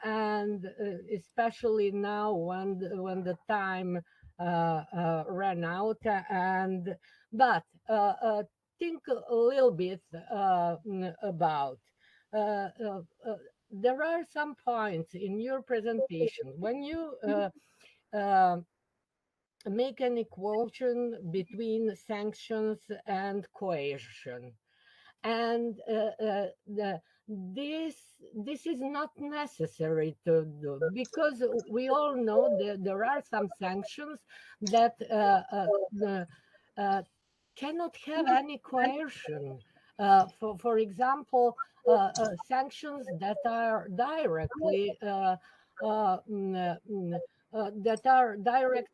and especially now when the time ran out. But think a little bit about. There are some points in your presentation when you make an equation between sanctions and coercion. And this is not necessary to do, because we all know that there are some sanctions that cannot have any coercion. For example, sanctions that are directly directed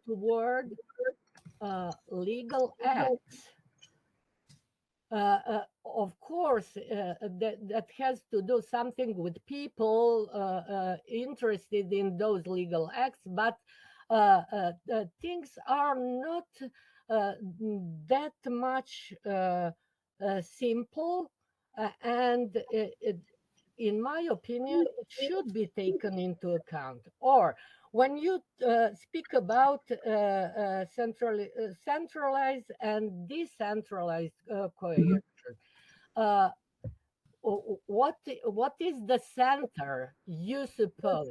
toward legal acts. Of course, that has to do something with people interested in those legal acts, but things are not that much simple, and in my opinion, it should be taken into account. Or when you speak about centralized and decentralized coercion, what is the center you suppose?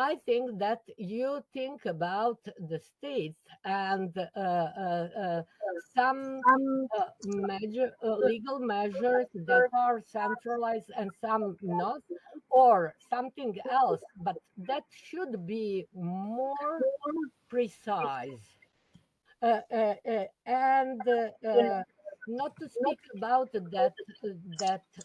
I think that you think about the states and some legal measures that are centralized and some not, or something else, but that should be more precise. And not to speak about that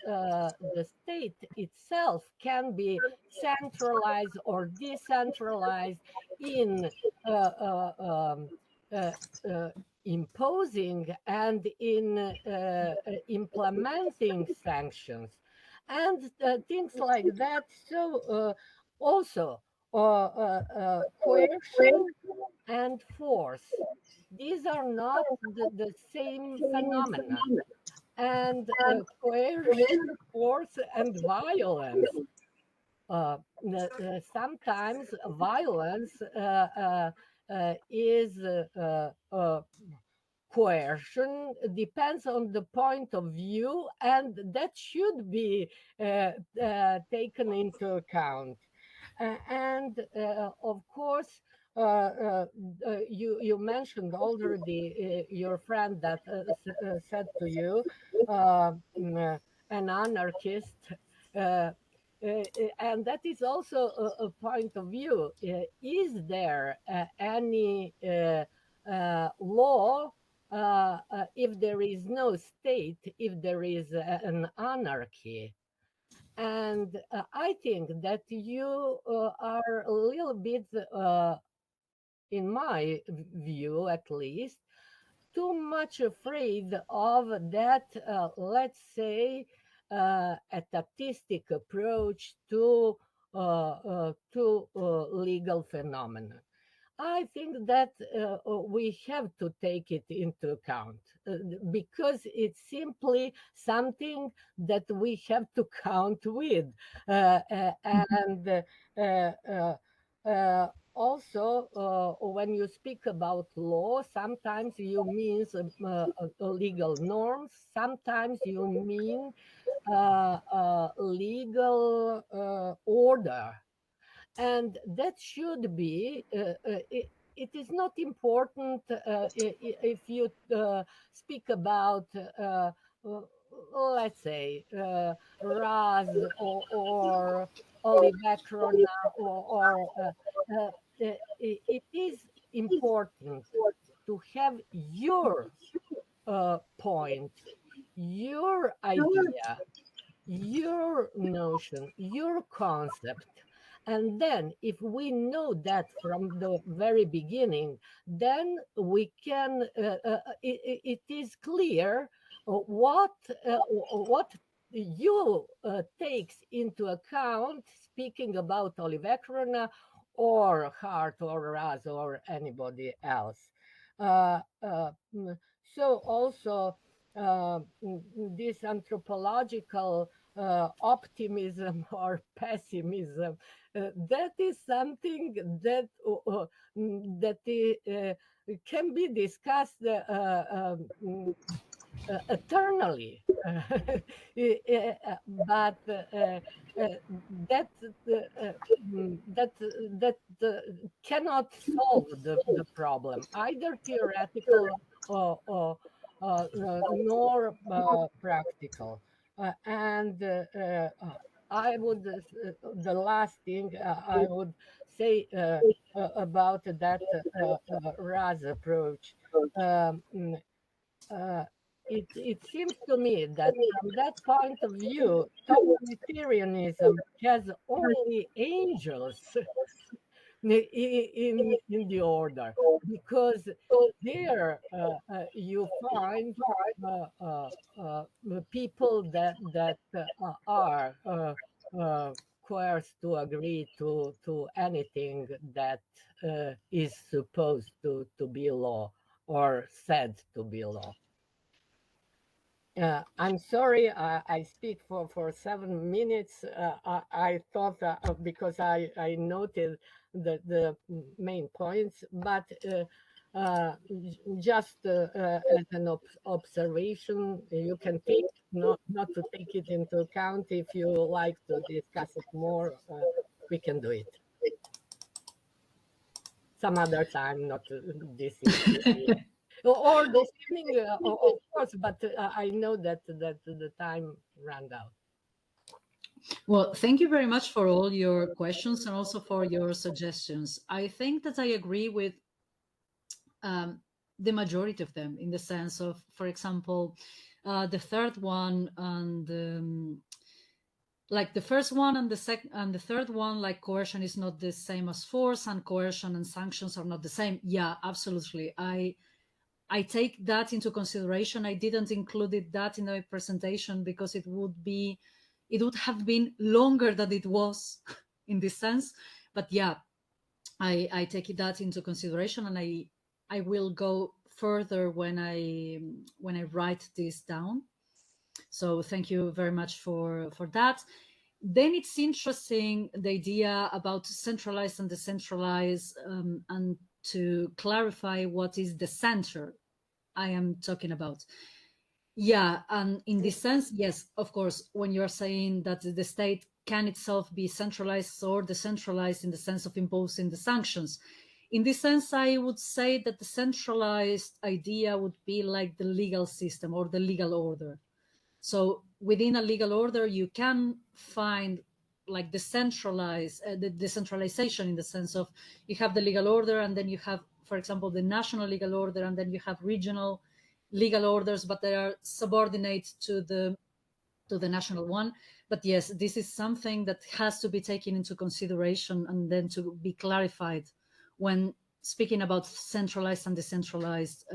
the state itself can be centralized or decentralized in uh, uh, um, uh, uh, imposing and in implementing sanctions and things like that. So also coercion and force. These are not the same phenomena. And coercion, force, and violence. Sometimes violence is coercion, depends on the point of view, and that should be taken into account. And of course, you mentioned already your friend that said to you, an anarchist, uh, and that is also a point of view. Is there any law if there is no state, if there is an anarchy? And I think that you are a little bit, in my view at least, too much afraid of that, let's say, atatistic approach to legal phenomena. I think that we have to take it into account because it's simply something that we have to count with. And also, when you speak about law, sometimes you mean legal norms, sometimes you mean legal order, and that should be it is not important if you speak about let's say Raz or Olivecrona it is important to have your point, your idea, your notion, your concept. And then, if we know that from the very beginning, then we can, it is clear what you takes into account, speaking about Olivecrona or Hart or Raz or anybody else. So also, this anthropological optimism or pessimism, that is something that can be discussed eternally. But that cannot solve the problem, either theoretical nor practical. And I would, the last thing I would say about that RAS approach. It seems to me that from that point of view, totalitarianism has only angels in the order, because there you find people that are coerced to agree to anything that is supposed to be law or said to be law. I'm sorry, I speak for 7 minutes. I thought because I noted the main points, but just as an observation, you can take not to take it into account. If you like to discuss it more, we can do it. some other time, not this evening. Or this evening, of course, but I know that the time ran out. Well, thank you very much for all your questions and also for your suggestions. I think that I agree with the majority of them, in the sense of, for example, the third one and like the first one and the second and the third one, like coercion is not the same as force, and coercion and sanctions are not the same. Yeah, absolutely. I take that into consideration. I didn't include that in my presentation because it would have been longer than it was in this sense. But yeah, I take that into consideration, and I will go further when I write this down. So thank you very much for that. Then it's interesting, the idea about centralized and decentralized, and to clarify what is the center I am talking about. Yeah, and in this sense, yes, of course, when you're saying that the state can itself be centralized or decentralized in the sense of imposing the sanctions, in this sense, I would say that the centralized idea would be like the legal system or the legal order. So within a legal order, you can find like the decentralization, in the sense of you have the legal order, and then you have, for example, the national legal order, and then you have regional legal orders, but they are subordinate to the national one. But yes, this is something that has to be taken into consideration and then to be clarified when speaking about centralized and decentralized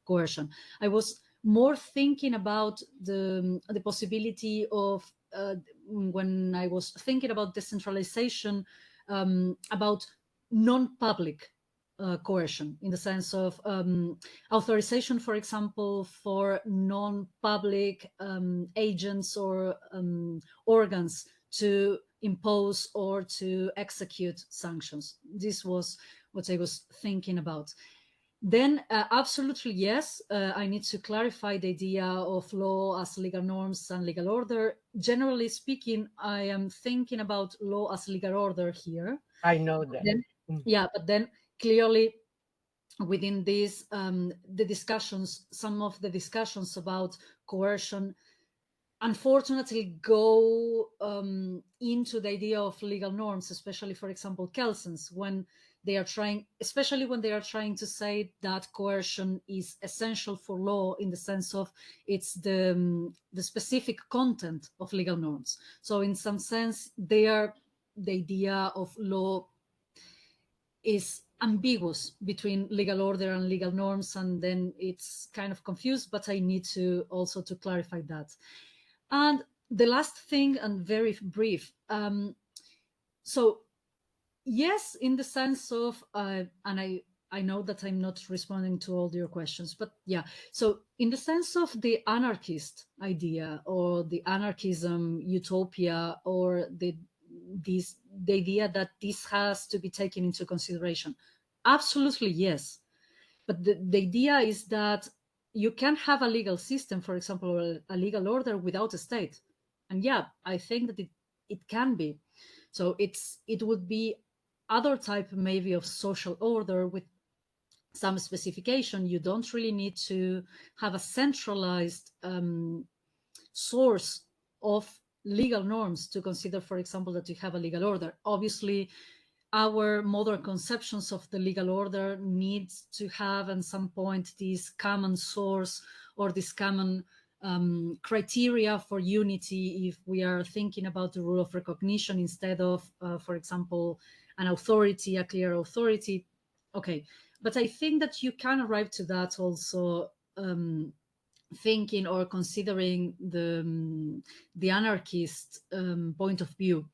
coercion. I was more thinking about the possibility of when I was thinking about decentralization, about non-public coercion, in the sense of authorization, for example, for non-public agents or organs to impose or to execute sanctions. This was what I was thinking about. Then absolutely yes, I need to clarify the idea of law as legal norms and legal order. Generally speaking, I am thinking about law as legal order here. I know that. Then, yeah, but then clearly within this, the discussions, some of the discussions about coercion, unfortunately go into the idea of legal norms, especially, for example, Kelsens, when they are trying, especially when they are trying to say that coercion is essential for law, in the sense of it's the specific content of legal norms. So in some sense, the idea of law is ambiguous between legal order and legal norms, and then it's kind of confused, but I need to also to clarify that. And the last thing, and very brief, so yes, in the sense of, and I know that I'm not responding to all your questions, but yeah, so in the sense of the anarchist idea, or the anarchism utopia, or the idea that this has to be taken into consideration, absolutely yes. But the idea is that you can have a legal system, for example, or a legal order without a state. And yeah, I think that it can be. So it would be other type maybe of social order with some specification. You don't really need to have a centralized source of legal norms to consider, for example, that you have a legal order. Obviously, our modern conceptions of the legal order needs to have at some point this common source, or this common criteria for unity, if we are thinking about the rule of recognition instead of, for example, an authority, a clear authority. Okay, but I think that you can arrive to that also thinking or considering the anarchist point of view.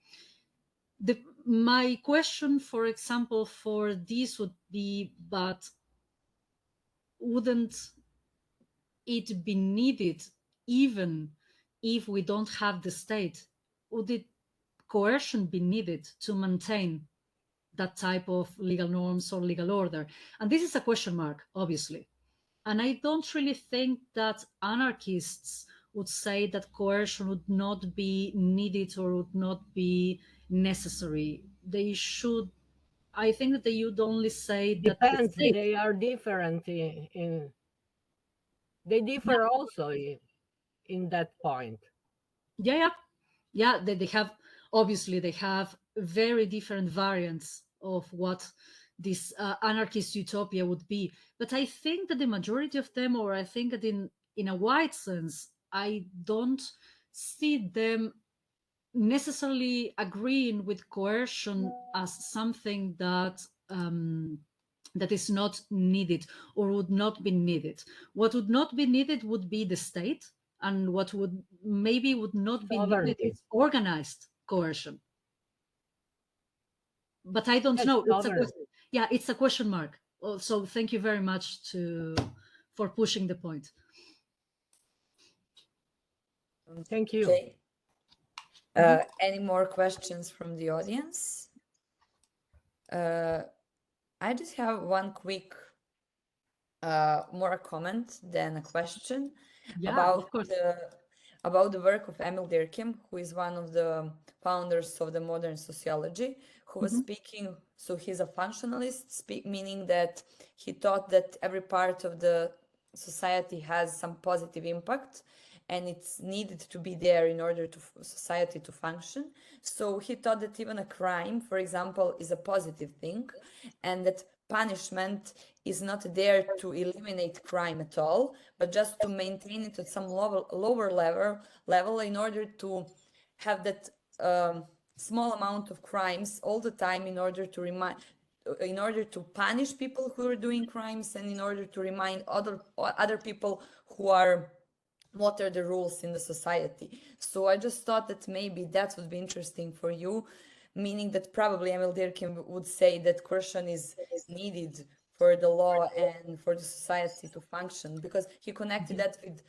My question, for example, for this would be, but wouldn't it be needed even if we don't have the state? Would coercion be needed to maintain that type of legal norms or legal order? And this is a question mark, obviously. And I don't really think that anarchists would say that coercion would not be needed or would not be necessary. They should I think that they would only say that Depends. the state, They are different in they differ also in that point. they have, obviously they have very different variants of what this anarchist utopia would be. But I think that the majority of them, or I think that in a wide sense, I don't see them necessarily agreeing with coercion as something that that is not needed or would not be needed. What would not be needed would be the state, and what would not be needed Sovereignty. is organized coercion. But I don't Yes, know. sovereignty. It's a question mark. So thank you very much for pushing the point. Thank you. Okay. Any more questions from the audience? I just have one quick more a comment than a question Of course. about the work of Emil Durkheim, who is one of the founders of the modern sociology, who was speaking. So he's a functionalist, meaning that he thought that every part of the society has some positive impact, and it's needed to be there in order to society to function. So he thought that even a crime, for example, is a positive thing, and that punishment is not there to eliminate crime at all, but just to maintain it at some lower level in order to have that small amount of crimes all the time, in order to punish people who are doing crimes, and in order to remind other people who are what are the rules in the society. So I just thought that maybe that would be interesting for you, meaning that probably Emil Durkheim would say that coercion is needed for the law and for the society to function, because he connected that with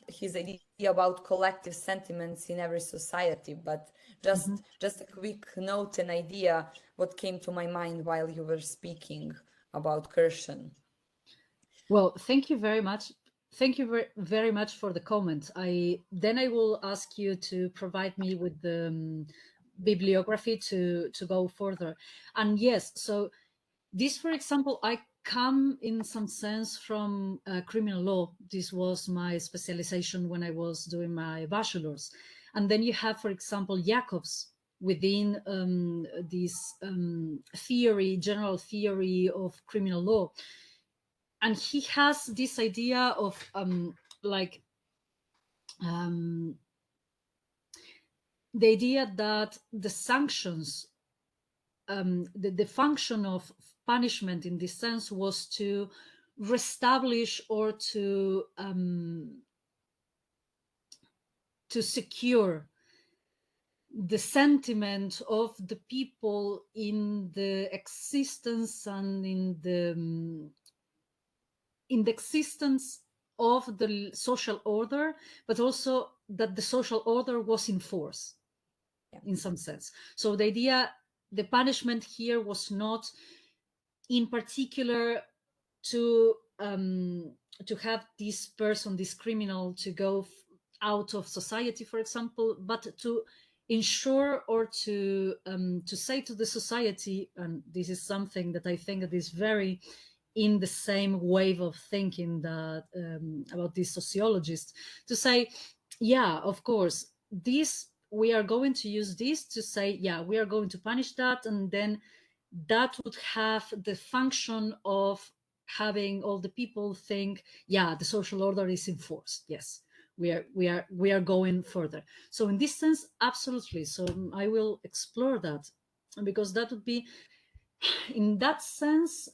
his idea about collective sentiments in every society. But just a quick note and idea what came to my mind while you were speaking about coercion. Well, thank you very much. Thank you very much for the comment. I will ask you to provide me with the bibliography to go further. And yes, so this, for example, I come in some sense from criminal law. This was my specialization when I was doing my bachelor's. And then you have, for example, Jacobs within this general theory of criminal law. And he has this idea of the idea that the sanctions, the function of punishment in this sense was to reestablish or to secure the sentiment of the people in the existence and in the existence of the social order, but also that the social order was in force in some sense. So the idea, the punishment here was not in particular to have this person, this criminal, to go out of society, for example, but to ensure or to say to the society, and this is something that I think that is very in the same wave of thinking that about these sociologists, to say, yeah, of course, this, we are going to use this to say, yeah, we are going to punish that, and then that would have the function of having all the people think, yeah, the social order is in force. Yes, we are going further. So in this sense, absolutely. So I will explore that, because that would be, in that sense,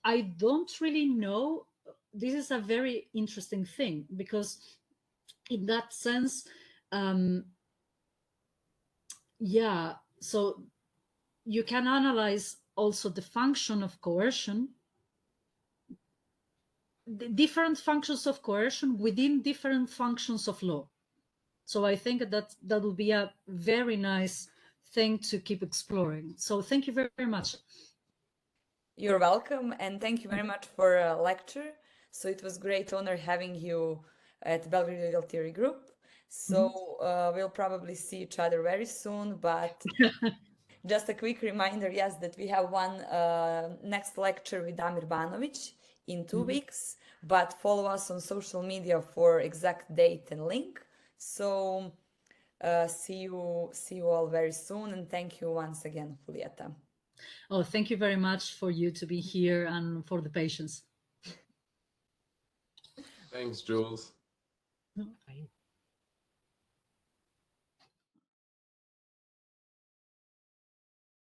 I don't really know. This is a very interesting thing, because in that sense, so you can analyze also the function of coercion, the different functions of coercion within different functions of law. So I think that will be a very nice thing to keep exploring. So thank you very, very much. You're welcome, and thank you very much for a lecture. So it was great honor having you at Belgrade Legal Theory Group. So we'll probably see each other very soon, but Just a quick reminder, yes, that we have one next lecture with Damir Banovic in 2 weeks, but follow us on social media for exact date and link. So see you all very soon, and thank you once again, Julieta. Oh, thank you very much for you to be here and for the patience. Thanks, Jules. Fine.